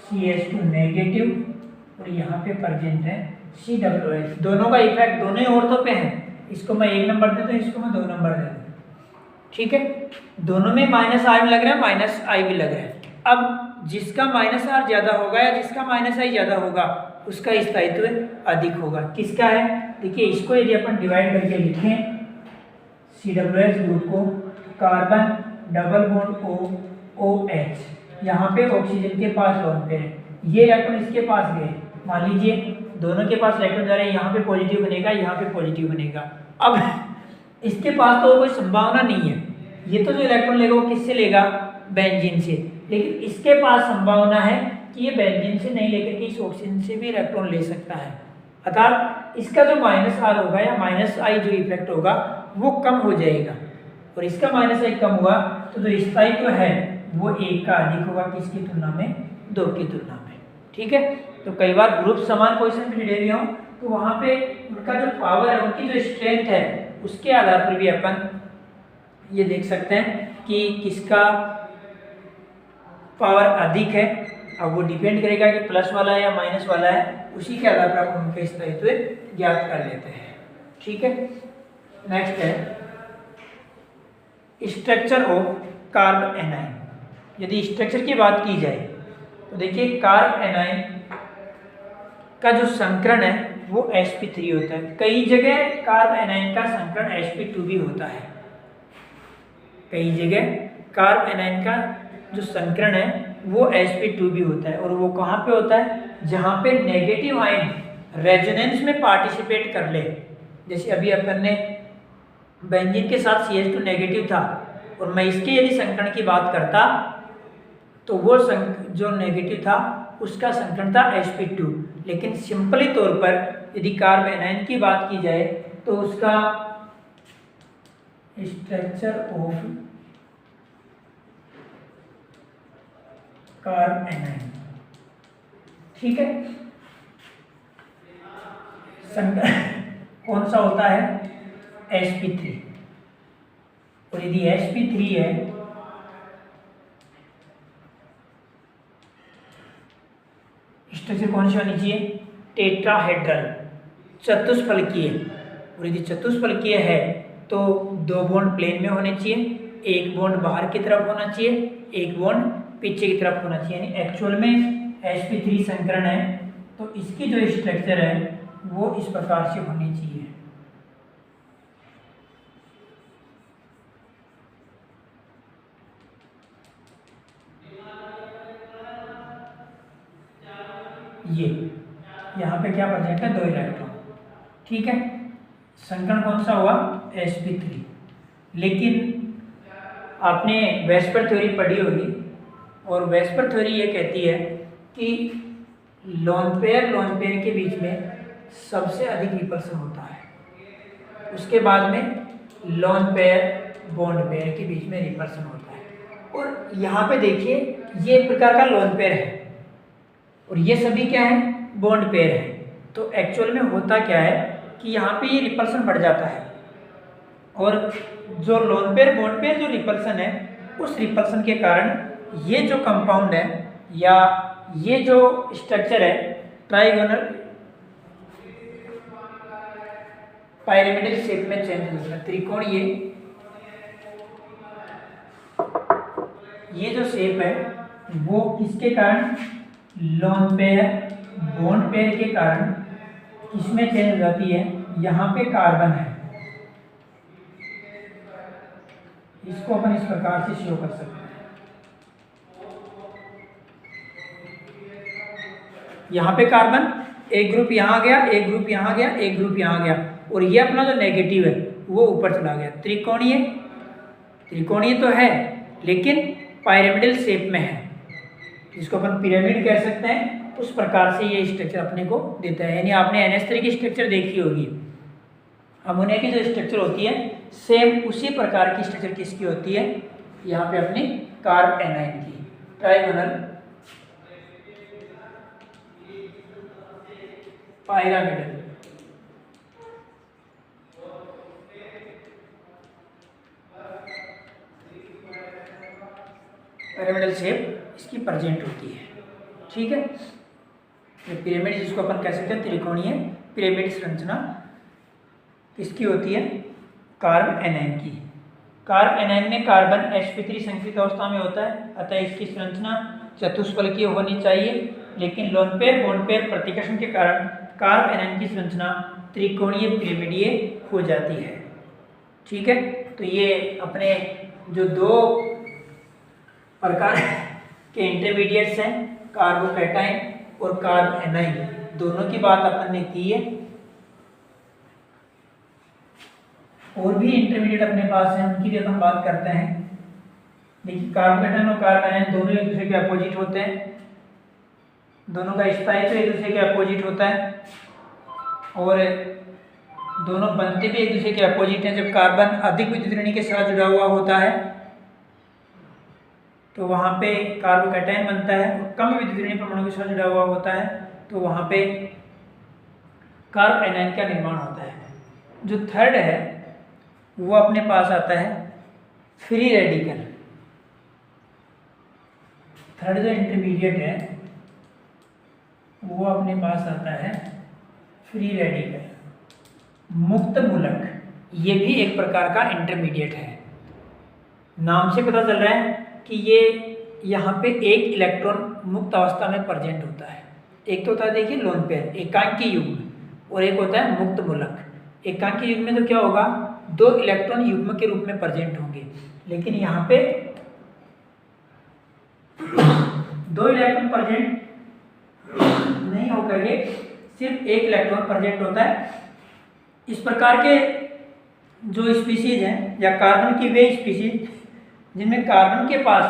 CH2 नेगेटिव और यहाँ पे प्रेजेंट है COOH। दोनों का इफेक्ट दोनों ही ऑर्थो पे है, इसको मैं 1 नंबर दे दूँ, इसको मैं 2 नंबर दे दूँ। ठीक है, दोनों में -R भी लग रहा है, -I भी लग रहा है। अब जिसका -R ज़्यादा होगा या जिसका -I ज़्यादा होगा उसका स्थायित्व अधिक होगा। किसका है? देखिए इसको यदि अपन डिवाइड करके लिखें COOH ग्रुप को, कार्बन डबल बॉन्ड OH, यहाँ पे ऑक्सीजन के पास लोन पे है, ये इलेक्ट्रॉन इसके पास गए, मान लीजिए दोनों के पास इलेक्ट्रॉन जा रहे हैं, यहाँ पे पॉजिटिव बनेगा, यहाँ पे पॉजिटिव बनेगा। अब इसके पास तो कोई संभावना नहीं है, ये तो जो इलेक्ट्रॉन लेगा वो किससे लेगा? बेंजीन से। लेकिन इसके पास संभावना है कि ये बेंजीन से नहीं लेकर के इस ऑक्सीजन से भी इलेक्ट्रॉन ले सकता है, अर्थात इसका जो -R होगा या -I जो इफेक्ट होगा वो कम हो जाएगा, और इसका -I कम हुआ तो जो स्थायित्व है वो 1 का अधिक होगा, किसकी तुलना में? 2 की तुलना में। ठीक है, तो कई बार ग्रुप समान पोजीशन पे जुड़े हुए हों तो वहाँ पे उनका जो पावर है, उनकी जो स्ट्रेंथ है, उसके आधार पर भी अपन ये देख सकते हैं कि किसका पावर अधिक है। अब वो डिपेंड करेगा कि प्लस वाला है या माइनस वाला है, उसी के आधार पर आप उनके स्थायित्व ज्ञात कर लेते हैं। ठीक है, नेक्स्ट है स्ट्रक्चर ऑफ कार्ब एनाइन। यदि स्ट्रक्चर की बात की जाए तो देखिए कार्ब एनाइन का जो संकरण है वो sp3 होता है। कई जगह कार्ब एनाइन का संकरण sp2 भी होता है। कई जगह कार्ब एनाइन का जो संकरण है वो sp2 भी होता है। और वो कहाँ पे होता है? जहाँ पे नेगेटिव आयन रेजोनेंस में पार्टिसिपेट कर ले। जैसे अभी अपन ने बेंजीन के साथ CH2 नेगेटिव था और मैं इसके यदि संकरण की बात करता तो वो जो नेगेटिव था उसका संकरण था sp2। लेकिन सिंपली तौर पर यदि कार्ब एनाइन की बात की जाए तो उसका स्ट्रक्चर ऑफ कार्ब एनाइन, ठीक है, संकरण कौन सा होता है? sp3। और यदि sp3 है स्ट्रक्चर कौन सी होनी चाहिए? टेट्राहेड्रल, चतुष्फलकीय। और यदि चतुष्फलकीय है तो 2 बॉन्ड प्लेन में होने चाहिए, 1 बॉन्ड बाहर की तरफ होना चाहिए, 1 बॉन्ड पीछे की तरफ होना चाहिए। यानी एक्चुअल में sp3 संकरण है तो इसकी जो स्ट्रक्चर है वो इस प्रकार से होनी चाहिए। ये यहाँ पे क्या प्रेजेंट है? 2 इलेक्ट्रॉन, ठीक है। संकरण कौन सा हुआ? sp3। लेकिन आपने वेस्पर थ्योरी पढ़ी होगी और वेस्पर थ्योरी ये कहती है कि लोन पेयर के बीच में सबसे अधिक रिपल्सन होता है। उसके बाद में लोन पेयर बॉन्ड पेयर के बीच में रिपल्सन होता है। और यहाँ पे देखिए ये एक प्रकार का लोन पेयर है और ये सभी क्या है? बॉन्ड पेयर है। तो एक्चुअल में होता क्या है कि यहाँ पे ये रिपल्सन बढ़ जाता है और जो लोन पेयर बॉन्ड पेयर जो रिपल्सन है उस रिपल्सन के कारण ये जो कंपाउंड है या ये जो स्ट्रक्चर है ट्राइगोनल पिरामिडल शेप में चेंज होता है। त्रिकोणीय ये जो शेप है वो किसके कारण? लोन पेयर बॉन्ड पेयर के कारण किसमें चेंज हो जाती है? यहाँ पे कार्बन है, इसको अपन इस प्रकार से शो कर सकते हैं। यहाँ पे कार्बन एक ग्रुप यहाँ गया, एक ग्रुप यहाँ गया, एक ग्रुप यहाँ गया और ये अपना जो नेगेटिव है वो ऊपर चला गया। त्रिकोणीय तो है लेकिन पिरामिडल शेप में है, जिसको अपन पिरामिड कह सकते हैं। उस प्रकार से ये स्ट्रक्चर अपने को देता है। यानी आपने NH3 की स्ट्रक्चर देखी होगी, अमोनिया की जो स्ट्रक्चर होती है सेम उसी प्रकार की स्ट्रक्चर किसकी होती है? यहाँ पे अपनी कार्ब एनाइन की ट्राइगोनल पिरामिडल शेप इसकी प्रेजेंट होती है, ठीक है। पिरामिड जिसको अपन कह सकते हैं त्रिकोणीय पिरामिड संरचना किसकी होती है? कार्ब एनाइन की। कार्ब एनाइन में कार्बन sp3 संकरित अवस्था में होता है, अतः इसकी संरचना चतुष्फलकीय होनी चाहिए। लेकिन लोन पेयर बॉन्ड पेयर प्रतिकर्षण के कारण कार्ब एनाइन की संरचना त्रिकोणीय पिरामिडीय हो जाती है, ठीक है। तो ये अपने जो 2 प्रकार के इंटरमीडिएट्स हैं कार्बोकैटायन और कार्ब एनाइन, दोनों की बात अपन ने की है। और भी इंटरमीडिएट अपने पास हैं, उनकी भी अपन बात करते हैं। देखिए कार्बोकैटायन और कार्ब एनाइन दोनों एक दूसरे के अपोजिट होते हैं, दोनों का स्थायित्व एक दूसरे के अपोजिट होता है और दोनों बनते भी एक दूसरे के अपोजिट हैं। जब कार्बन अधिक विद्युत ऋणी के साथ जुड़ा हुआ होता है तो वहाँ पे कार्बोकैटायन बनता है, और कम विद्युत ऋणी परमाणु के साथ जुड़ा हुआ होता है तो वहाँ पे कार्ब एनाइन का निर्माण होता है। जो थर्ड है वो अपने पास आता है फ्री रेडिकल। थर्ड जो इंटरमीडिएट है वो अपने पास आता है फ्री रेडिकल, मुक्त मूलक। ये भी एक प्रकार का इंटरमीडिएट है। नाम से पता चल रहा है कि ये यहाँ पे एक इलेक्ट्रॉन मुक्त अवस्था में प्रेजेंट होता है। एक तो होता है देखिए लोन पेयर एकांकी युग्म, और एक होता है मुक्त मूलक। एकांकी युग्म में तो क्या होगा, 2 इलेक्ट्रॉन युग्म के रूप में प्रेजेंट होंगे, लेकिन यहाँ पे 2 इलेक्ट्रॉन प्रेजेंट नहीं होकर के सिर्फ एक इलेक्ट्रॉन प्रेजेंट होता है। इस प्रकार के जो स्पीशीज हैं या कार्बन की वे स्पीशीज जिनमें कार्बन के पास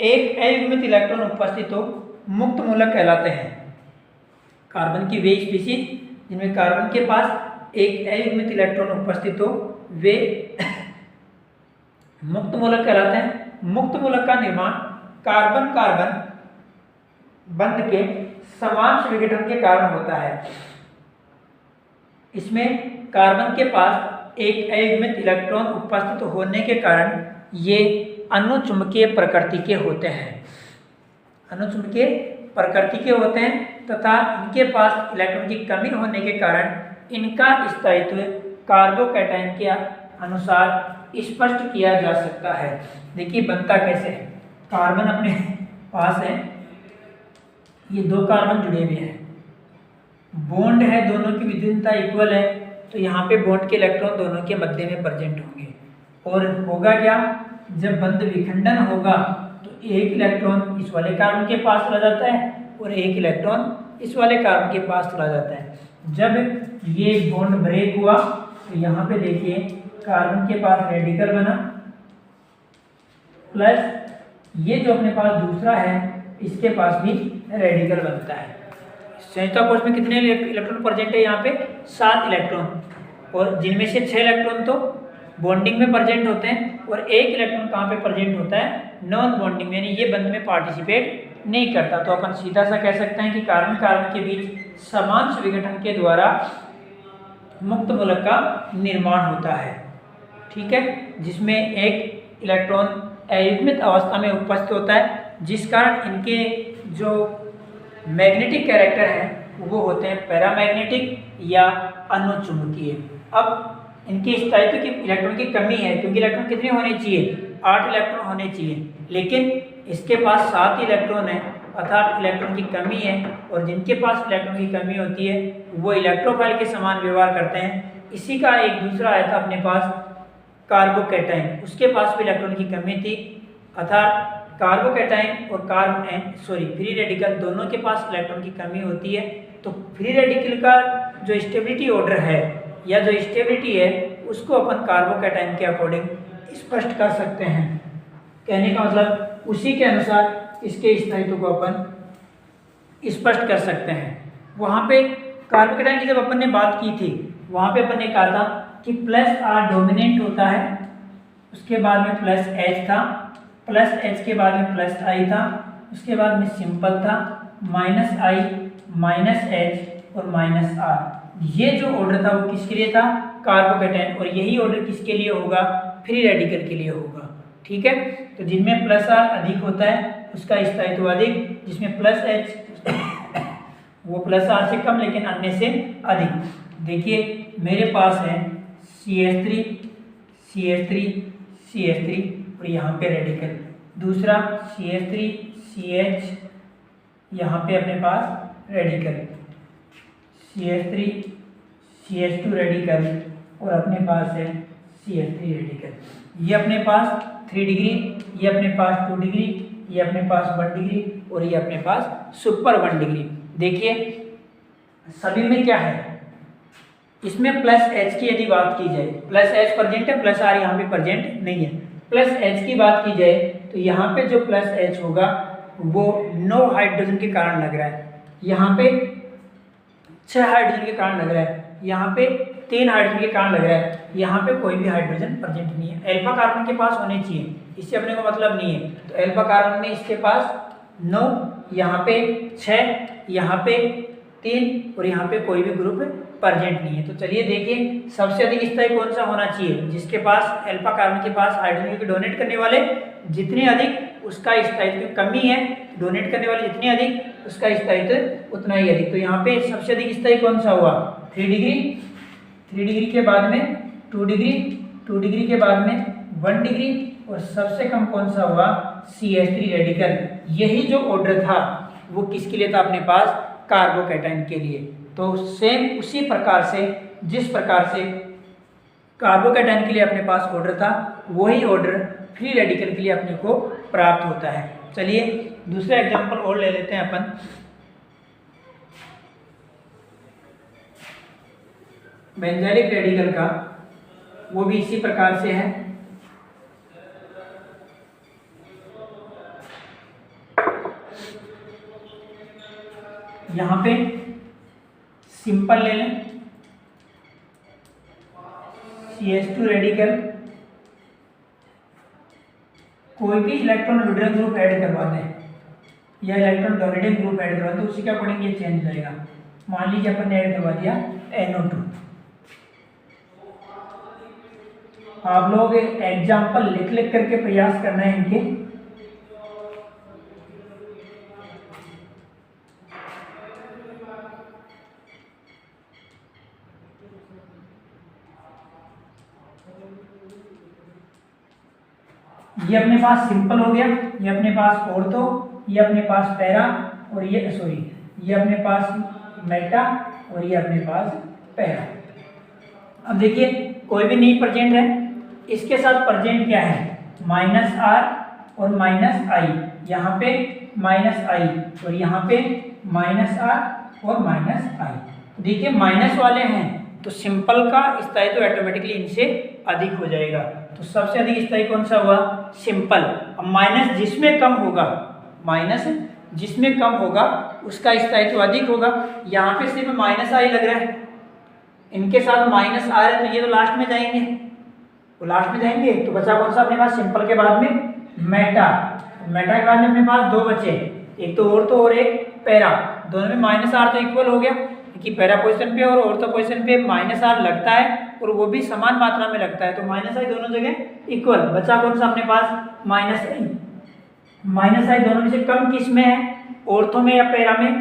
एक अयुग्मित इलेक्ट्रॉन उपस्थित हो मुक्त मूलक कहलाते हैं। कार्बन की वे स्पीशीज जिनमें कार्बन के पास एक अयुग्मित इलेक्ट्रॉन उपस्थित हो वे मुक्त मूलक कहलाते हैं। मुक्त मूलक का निर्माण कार्बन कार्बन बंध के समान विघटन के कारण होता है। इसमें कार्बन के पास एक अयुग्मित इलेक्ट्रॉन उपस्थित होने के कारण ये अनुचुंबकीय प्रकृति के होते हैं। अनुचुंबकीय प्रकृति के होते हैं तथा इनके पास इलेक्ट्रॉन की कमी होने के कारण इनका स्थायित्व कार्बोकैटायन के अनुसार स्पष्ट किया जा सकता है। देखिए बनता कैसे है, कार्बन अपने पास है, ये 2 कार्बन जुड़े हुए हैं, बॉन्ड है, दोनों की विद्युतता इक्वल है, तो यहाँ पे बॉन्ड के इलेक्ट्रॉन दोनों के मध्य में प्रेजेंट होंगे। और होगा क्या, जब बंध विखंडन होगा तो एक इलेक्ट्रॉन इस वाले कार्बन के पास चला जाता है और एक इलेक्ट्रॉन इस वाले कार्बन के पास चला जाता है। जब ये बॉन्ड ब्रेक हुआ तो यहाँ पे देखिए कार्बन के पास रेडिकल बना, प्लस ये जो अपने पास दूसरा है इसके पास भी रेडिकल बनता है। संयुक्ता कोश में कितने इलेक्ट्रॉन प्रेजेंट है, यहाँ पे 7 इलेक्ट्रॉन, और जिनमें से 6 इलेक्ट्रॉन तो बॉन्डिंग में प्रेजेंट होते हैं और एक इलेक्ट्रॉन कहाँ पे प्रेजेंट होता है, नॉन बॉन्डिंग में, यानी ये बंध में पार्टिसिपेट नहीं करता। तो अपन सीधा सा कह सकते हैं कि कार्बन कार्बन के बीच समान विघटन के द्वारा मुक्त मूलक का निर्माण होता है। ठीक है, जिसमें एक इलेक्ट्रॉन अयुग्मित अवस्था में उपस्थित होता है, जिस कारण इनके जो मैग्नेटिक कैरेक्टर हैं वो होते हैं पैरामैग्नेटिक या अनुचुंबकीय। अब इनके स्थायित्व की इलेक्ट्रॉन की कमी है, क्योंकि इलेक्ट्रॉन कितने होने चाहिए, 8 इलेक्ट्रॉन होने चाहिए, लेकिन इसके पास 7 इलेक्ट्रॉन है, अर्थात इलेक्ट्रॉन की कमी है। और जिनके पास इलेक्ट्रॉन की कमी होती है वो इलेक्ट्रोफाइल के समान व्यवहार करते हैं। इसी का एक दूसरा आया था अपने पास कार्बोकैटायन, उसके पास भी इलेक्ट्रॉन की कमी थी, अर्थात कार्बोकैटायन और फ्री रेडिकल दोनों के पास इलेक्ट्रॉन की कमी होती है। तो फ्री रेडिकल का जो स्टेबिलिटी ऑर्डर है या जो स्टेबिलिटी है उसको अपन कार्बोकैटायन के अकॉर्डिंग स्पष्ट कर सकते हैं। कहने का मतलब उसी के अनुसार इसके स्थायित्व को अपन स्पष्ट कर सकते हैं। वहाँ पे कार्बोकैटायन की जब अपन ने बात की थी, वहाँ पे अपन ने कहा था कि +R डोमिनेंट होता है, उसके बाद में +H था, +H के बाद में +I था, उसके बाद में सिंपल था, -I -H और -R। ये जो ऑर्डर था वो किसके लिए था, कार्बोकैटायन, और यही ऑर्डर किसके लिए होगा, फ्री रेडिकल के लिए होगा। ठीक है, तो जिनमें +R अधिक होता है उसका स्थायित्व अधिक, जिसमें +H वो +R से कम लेकिन अन्य से अधिक। देखिए मेरे पास है CH3 CH3 CH3 और यहाँ पे रेडिकल, दूसरा CH3 CH, यहाँ पे अपने पास रेडिकल, CH3 CH2 रेडिकल और अपने पास है CH3 रेडिकल। ये अपने पास 3 डिग्री, ये अपने पास 2 डिग्री, ये अपने पास 1 डिग्री और ये अपने पास सुपर 1 डिग्री। देखिए सभी में क्या है, इसमें +H की यदि बात की जाए, +H प्रेजेंट है, +R यहाँ पे प्रेजेंट नहीं है। +H की बात की जाए तो यहाँ पे जो +H होगा वो 9 हाइड्रोजन के कारण लग रहा है, यहाँ पे 6 हाइड्रोजन के कारण लग रहा है, यहाँ पे 3 हाइड्रोजन के कारण लग रहा है, यहाँ पे कोई भी हाइड्रोजन प्रेजेंट नहीं है। अल्फा कार्बन के पास होने चाहिए, इससे अपने को मतलब नहीं है। तो अल्फा कार्बन में इसके पास 9, यहाँ पे 6, यहाँ पे 3 और यहाँ पे कोई भी ग्रुप प्रेजेंट नहीं है। तो चलिए देखिए सबसे अधिक स्थायी कौन सा होना चाहिए, जिसके पास अल्फा कार्बन के पास हाइड्रोजन के डोनेट करने वाले जितने अधिक उसका स्थायित्व कमी है, डोनेट करने वाले जितने अधिक उसका स्थायित्व उतना ही अधिक। तो यहाँ पे सबसे अधिक स्थायी कौन सा हुआ, 3 डिग्री, 3 डिग्री के बाद में 2 डिग्री, 2 डिग्री के बाद में 1 डिग्री, और सबसे कम कौन सा हुआ, CH3 रेडिकल। यही जो ऑर्डर था वो किसके लिए था अपने पास, कार्बोकैटायन के लिए। तो सेम उसी प्रकार से जिस प्रकार से कार्बोकैटायन के लिए अपने पास ऑर्डर था, वही ऑर्डर फ्री रेडिकल के लिए अपने को प्राप्त होता है। चलिए दूसरा एग्जांपल और ले लेते हैं अपन। बेंजाइलिक रेडिकल का, वो भी इसी प्रकार से है। यहाँ पे सिंपल ले लें, CH2 रेडिकल, कोई भी इलेक्ट्रॉन हाइड्रोजन ग्रुप ऐड करवा दें या इलेक्ट्रॉन डोनेटिंग ग्रुप ऐड करवा दें, तो उसी के अकॉर्डिंग ये चेंज हो जाएगा। मान लीजिए अपन ने ऐड करवा दिया NO2। आप लोग एग्जाम्पल लिख लिख करके प्रयास करना है इनके। ये अपने पास सिंपल हो गया, ये अपने पास ऑर्थो, ये अपने पास पैरा, और ये ये अपने पास मेटा, और ये अपने पास पैरा। अब देखिए कोई भी नहीं प्रेजेंट है, इसके साथ प्रेजेंट क्या है, -R और -I। यहाँ पे -I और यहाँ पे -R और -I। देखिए माइनस वाले हैं तो सिंपल का स्थायित्व तो ऑटोमेटिकली इनसे अधिक हो जाएगा। तो सबसे अधिक स्थायी कौन सा हुआ, सिंपल। अब माइनस जिसमें कम होगा, माइनस जिसमें कम होगा उसका स्थायित्व तो अधिक होगा। यहाँ पे सिर्फ -I लग रहा है, इनके साथ -R है, तो ये तो लास्ट में जाएंगे, वो लास्ट में जाएंगे। तो बचा कौन सा अपने पास, सिंपल के बाद में मेटा। मेटा के बाद में अपने पास 2 बचे, एक तो ऑर्थो और एक पैरा। दोनों में -R तो इक्वल हो गया, कि पैरा पोजीशन पे और ऑर्थो पोजीशन पे -R लगता है, और वो भी समान मात्रा में लगता है, तो -I दोनों जगह इक्वल। बचा कौन सा अपने पास, -I। -I दोनों में से कम किस में है, ऑर्थो में या पैरा में,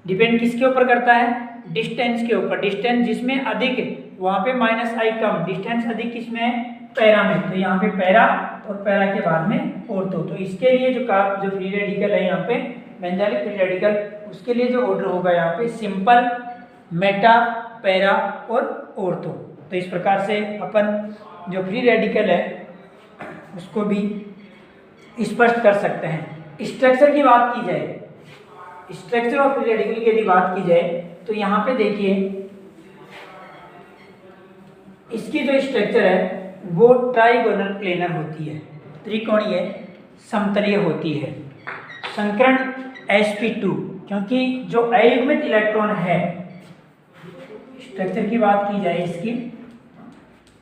डिपेंड किसके ऊपर करता है, डिस्टेंस के ऊपर। डिस्टेंस जिसमें अधिक वहाँ पे -I कम, डिस्टेंस अधिक किसमें है, पैरा में। तो यहाँ पे पैरा और पैरा के बाद में ऑर्थो। तो इसके लिए जो फ्री रेडिकल है यहाँ पे बेंजाइलिक फ्री रेडिकल, उसके लिए जो ऑर्डर होगा यहाँ पे सिंपल, मेटा, पैरा और ऑर्थो। तो इस प्रकार से अपन जो फ्री रेडिकल है उसको भी स्पष्ट कर सकते हैं। स्ट्रक्चर की बात की जाए, स्ट्रक्चर ऑफ फ्री रेडिकल की यदि बात की जाए तो यहाँ पे देखिए इसकी जो स्ट्रक्चर है वो ट्राइगोनल प्लेनर होती है, त्रिकोणीय समतलीय होती है। संकरण sp2, क्योंकि जो अयुग्मित इलेक्ट्रॉन है, स्ट्रक्चर की बात की जाए इसकी,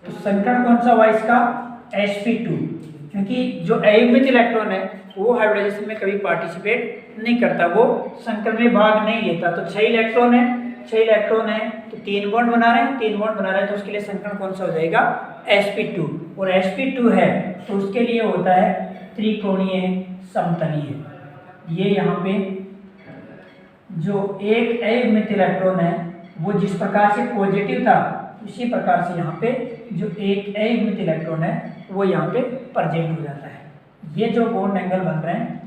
तो संकरण कौन सा हुआ इसका, sp2, क्योंकि जो अयुग्मित इलेक्ट्रॉन है वो हाइब्रिडाइजेशन में कभी पार्टिसिपेट नहीं करता, वो संकरण में भाग नहीं लेता। तो 6 इलेक्ट्रॉन है, 6 इलेक्ट्रॉन है तो 3 बॉन्ड बना रहे हैं, 3 बॉन्ड बना रहे हैं, तो उसके लिए संकरण कौन सा हो जाएगा, sp2। और sp2 है तो उसके लिए होता है त्रिकोणीय समतलीय। ये यहाँ पे जो एक अयुग्मित इलेक्ट्रॉन है वो जिस प्रकार से पॉजिटिव था, उसी प्रकार से यहाँ पे जो एक अयुग्मित इलेक्ट्रॉन है वो यहाँ पे प्रेजेंट हो जाता है। ये जो बॉन्ड एंगल बन रहे हैं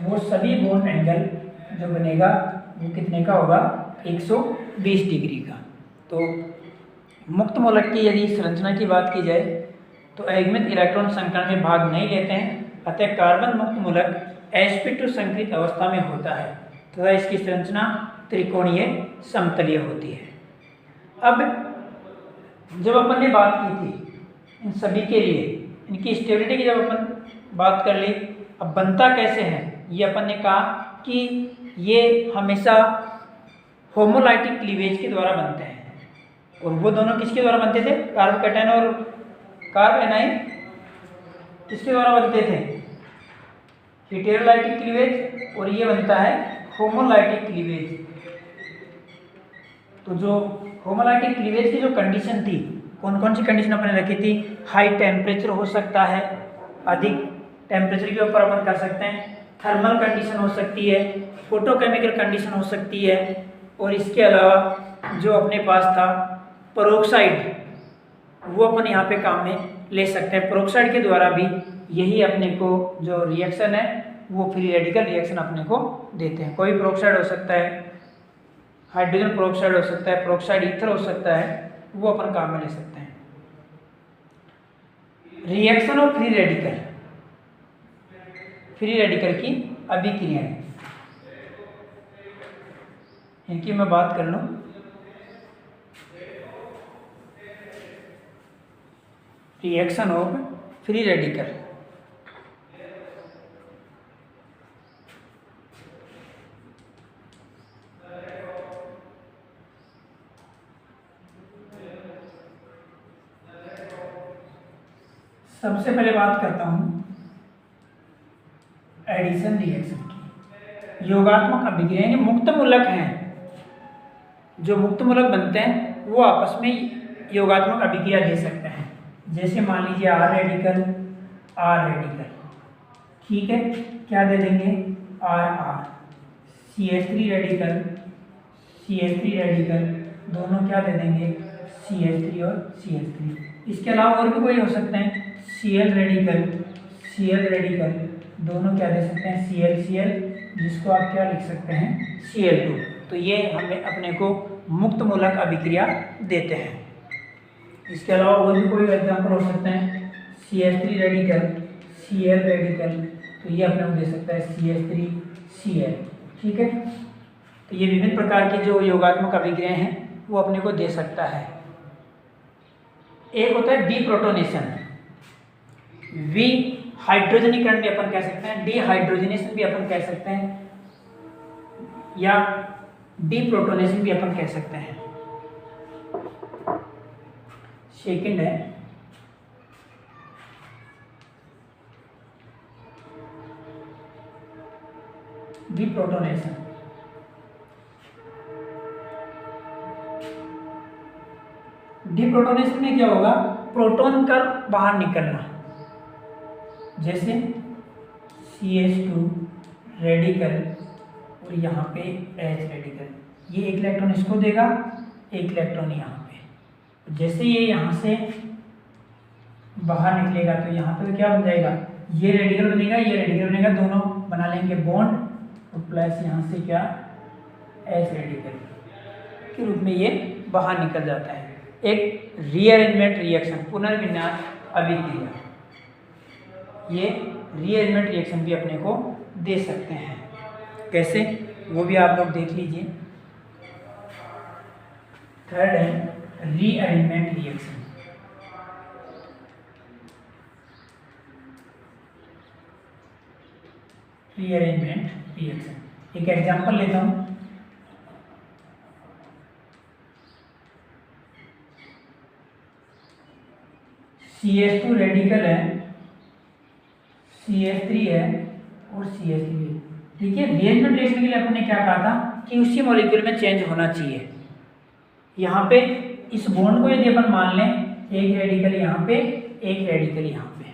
वो सभी बॉन्ड एंगल जो बनेगा वो कितने का होगा, 120 डिग्री का। तो मुक्त मूलक की यदि संरचना की बात की जाए तो अयुग्मित इलेक्ट्रॉन संकरण में भाग नहीं लेते हैं, अतः कार्बन मुक्त मूलक sp2 संकृत अवस्था में होता है तथा इसकी संरचना त्रिकोणीय समतलीय होती है। अब जब अपन ने बात की थी इन सभी के लिए, इनकी स्टेबिलिटी की जब अपन बात कर ली, अब बनता कैसे है, ये अपन ने कहा कि ये हमेशा होमोलाइटिक क्लीवेज के द्वारा बनते हैं। और वो दोनों किसके द्वारा बनते थे, कार्बोकैटायन और कार्बोएनाइन किसके द्वारा बनते थे, हेटेरोलाइटिक क्लीवेज, और ये बनता है होमोलाइटिक क्लीवेज। तो जो होमोलाइटिक क्लीवेज की जो कंडीशन थी, कौन कौन सी कंडीशन अपने रखी थी, हाई टेम्परेचर हो सकता है, अधिक टेम्परेचर के ऊपर अपन कर सकते हैं, थर्मल कंडीशन हो सकती है, फोटोकेमिकल कंडीशन हो सकती है, और इसके अलावा जो अपने पास था पेरोक्साइड, वो अपन यहाँ पे काम में ले सकते हैं। पेरोक्साइड के द्वारा भी यही अपने को जो रिएक्शन है वो फ्री रेडिकल रिएक्शन अपने को देते हैं। कोई पेरोक्साइड हो सकता है, हाइड्रोजन पेरोक्साइड हो सकता है, पेरोक्साइड ईथर हो सकता है, वो अपन काम में ले सकते हैं। Reaction of free radical, free radical की अभिक्रियाएं, इनकी मैं बात कर लूं। रिएक्शन ऑफ फ्री रेडिकल, सबसे पहले बात करता हूं एडिशन रिएक्शन की। योगात्मक अभिक्रिया यानी मुक्त मूलक हैं, जो मुक्त मूलक बनते हैं वो आपस में योगात्मक अभिक्रिया दे सकते हैं। जैसे मान लीजिए आर रेडिकल, आर रेडिकल, ठीक है, क्या दे देंगे are are. CH3 radical, CH3 radical, दोनों क्या दे देंगे CH3 और CH3। इसके अलावा और भी कोई हो सकते हैं, Cl रेडिकल, Cl रेडिकल, दोनों क्या दे सकते हैं ClCl, जिसको आप क्या लिख सकते हैं Cl2। तो ये हमें अपने को मुक्त मूलक अभिक्रिया देते हैं। इसके अलावा और भी कोई एग्जाम्पल हो सकते हैं, CH3 रेडिकल, Cl रेडिकल, तो ये अपने को दे सकता है CH3Cl, ठीक है। तो ये विभिन्न प्रकार की जो योगात्मक अभिक्रियाएं हैं वो अपने को दे सकता है। एक होता है डीप्रोटोनेशन, वी हाइड्रोजनीकरण भी अपन कह सकते हैं, डीहाइड्रोजनेशन भी अपन कह सकते हैं, या डीप्रोटोनेशन भी अपन कह सकते हैं। सेकंड है डीप्रोटोनेशन। डीप्रोटोनेशन में क्या होगा, प्रोटॉन का बाहर निकलना। जैसे CH2 रेडिकल और यहाँ पे H रेडिकल, ये एक इलेक्ट्रॉन इसको देगा, एक इलेक्ट्रॉन यहाँ पे। जैसे ये यहाँ से बाहर निकलेगा तो यहाँ पे क्या बन जाएगा, ये रेडिकल बनेगा, ये रेडिकल बनेगा, दोनों बना लेंगे बॉन्ड, और प्लस यहाँ से क्या H रेडिकल के रूप में ये बाहर निकल जाता है। एक रीअरेंजमेंट रिएक्शन, पुनर्विन्यास अभिक्रिया, ये रीअरेंजमेंट रिएक्शन भी अपने को दे सकते हैं। कैसे, वो भी आप लोग देख लीजिए। थर्ड है रीअरेंजमेंट रिएक्शन। रीअरेंजमेंट रिएक्शन, एक एग्जांपल लेता हूं। CH2 रेडिकल है, CH3 है और CH3 है। ठीक है, रीअरेंजमेंट रिएक्शन के लिए अपन ने क्या कहा था कि उसी मॉलिक्यूल में चेंज होना चाहिए। यहाँ पे इस बॉन्ड को यदि अपन मान लें, एक रेडिकल यहाँ पे, एक रेडिकल यहाँ पे,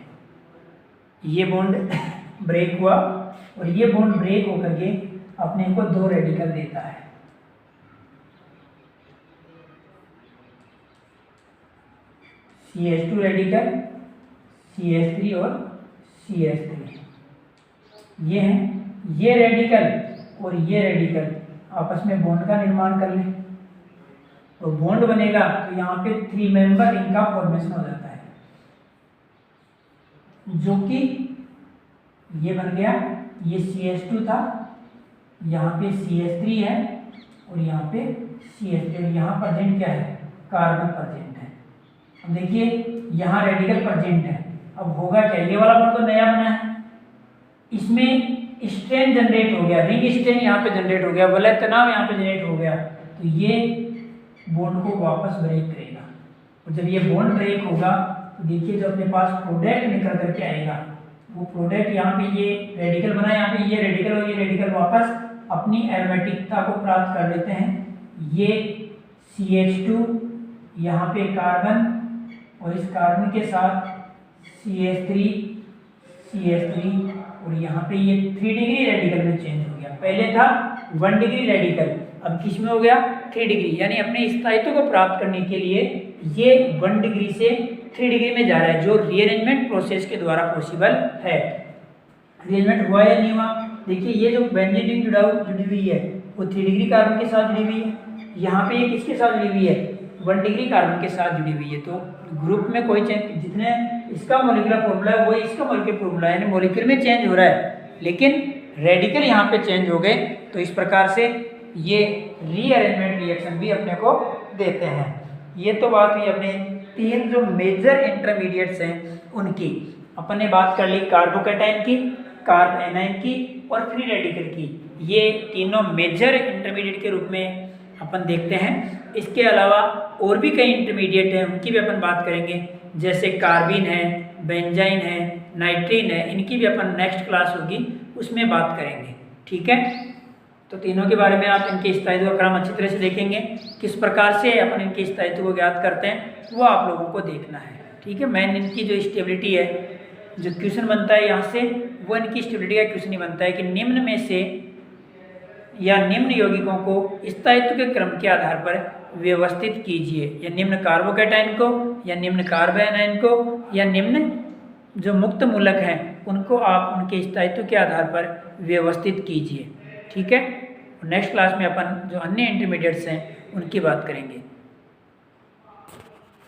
ये बॉन्ड ब्रेक हुआ और ये बॉन्ड ब्रेक होकर के अपने को दो रेडिकल देता है। CH2 रेडिकल, CH3 और CH3, ये हैं। ये रेडिकल और ये रेडिकल आपस में बॉन्ड का निर्माण कर लें तो बॉन्ड बनेगा, तो यहाँ पे 3 मेंबर रिंग का फॉर्मेशन हो जाता है, जो कि ये बन गया, ये CH2 था, यहाँ पे CH3 है और यहाँ पे CH3, और यहाँ प्रेजेंट क्या है, कार्बन प्रेजेंट है। अब देखिए यहाँ रेडिकल प्रेजेंट है, अब होगा क्या, ये वाला बॉन्ड तो नया बना है, इसमें स्ट्रेन जनरेट हो गया, रिंग स्ट्रेन यहाँ पे जनरेट हो गया, वलय तनाव यहाँ पे जनरेट हो गया, तो ये बॉन्ड को वापस ब्रेक करेगा। और जब ये बॉन्ड ब्रेक होगा तो देखिए जो अपने पास प्रोडक्ट निकल करके आएगा, वो प्रोडक्ट यहाँ पे ये रेडिकल बना, यहाँ पे ये रेडिकल और ये रेडिकल वापस अपनी एरोमेटिकता को प्राप्त कर लेते हैं। ये CH2 यहाँ पे कार्बन और इस कार्बन के साथ CH3 और यहाँ पे ये 3 डिग्री रेडिकल में चेंज हो गया। पहले था 1 डिग्री रेडिकल, अब किस में हो गया, 3 डिग्री, यानी अपने स्थायित्व को प्राप्त करने के लिए ये 1 डिग्री से 3 डिग्री में जा रहा है, जो रीअरेंजमेंट प्रोसेस के द्वारा पॉसिबल है। रीअरेंजमेंट हुआ या नहीं हुआ? देखिए ये जो बेंजीन रिंग जुड़ी हुई है वो 3 डिग्री कार्बन के साथ जुड़ी हुई है, यहाँ पे ये किसके साथ जुड़ी हुई है? 1 डिग्री कार्बन के साथ जुड़ी हुई है। तो ग्रुप में कोई चेंज, जितने इसका मॉलिक्यूलर फॉर्मूला है वही इसका मॉलिक्यूलर फॉर्मूला है, यानी मॉलिक्यूल में चेंज हो रहा है, लेकिन रेडिकल यहाँ पे चेंज हो गए। तो इस प्रकार से ये रीअरेंजमेंट रिएक्शन भी अपने को देते हैं। ये तो बात हुई अपने 3 जो मेजर इंटरमीडिएट्स हैं उनकी। अपन ने बात कर ली कार्बोकैटायन की, कार्ब एनायन की और फ्री रेडिकल की। ये तीनों मेजर इंटरमीडिएट के रूप में अपन देखते हैं। इसके अलावा और भी कई इंटरमीडिएट हैं, उनकी भी अपन बात करेंगे, जैसे कार्बिन है, बेंजाइन है, नाइट्रीन है। इनकी भी अपन नेक्स्ट क्लास होगी उसमें बात करेंगे। ठीक है, तो तीनों के बारे में आप इनके स्थायित्व का क्रम अच्छी तरह से देखेंगे, किस प्रकार से अपन इनके स्थायित्व को ज्ञात करते हैं वो आप लोगों को देखना है। ठीक है, मेन इनकी जो स्टेबिलिटी है, जो क्वेश्चन बनता है यहाँ से, वो इनकी स्टेबिलिटी का क्वेश्चन ही बनता है कि निम्न में से या निम्न यौगिकों को स्थायित्व के क्रम के आधार पर व्यवस्थित कीजिए, या निम्न कार्बोकैटायन को, या निम्न कार्ब एनायन को, या निम्न जो मुक्त मूलक हैं उनको आप उनके स्थायित्व के आधार पर व्यवस्थित कीजिए। ठीक है, नेक्स्ट क्लास में अपन जो अन्य इंटरमीडिएट्स हैं उनकी बात करेंगे।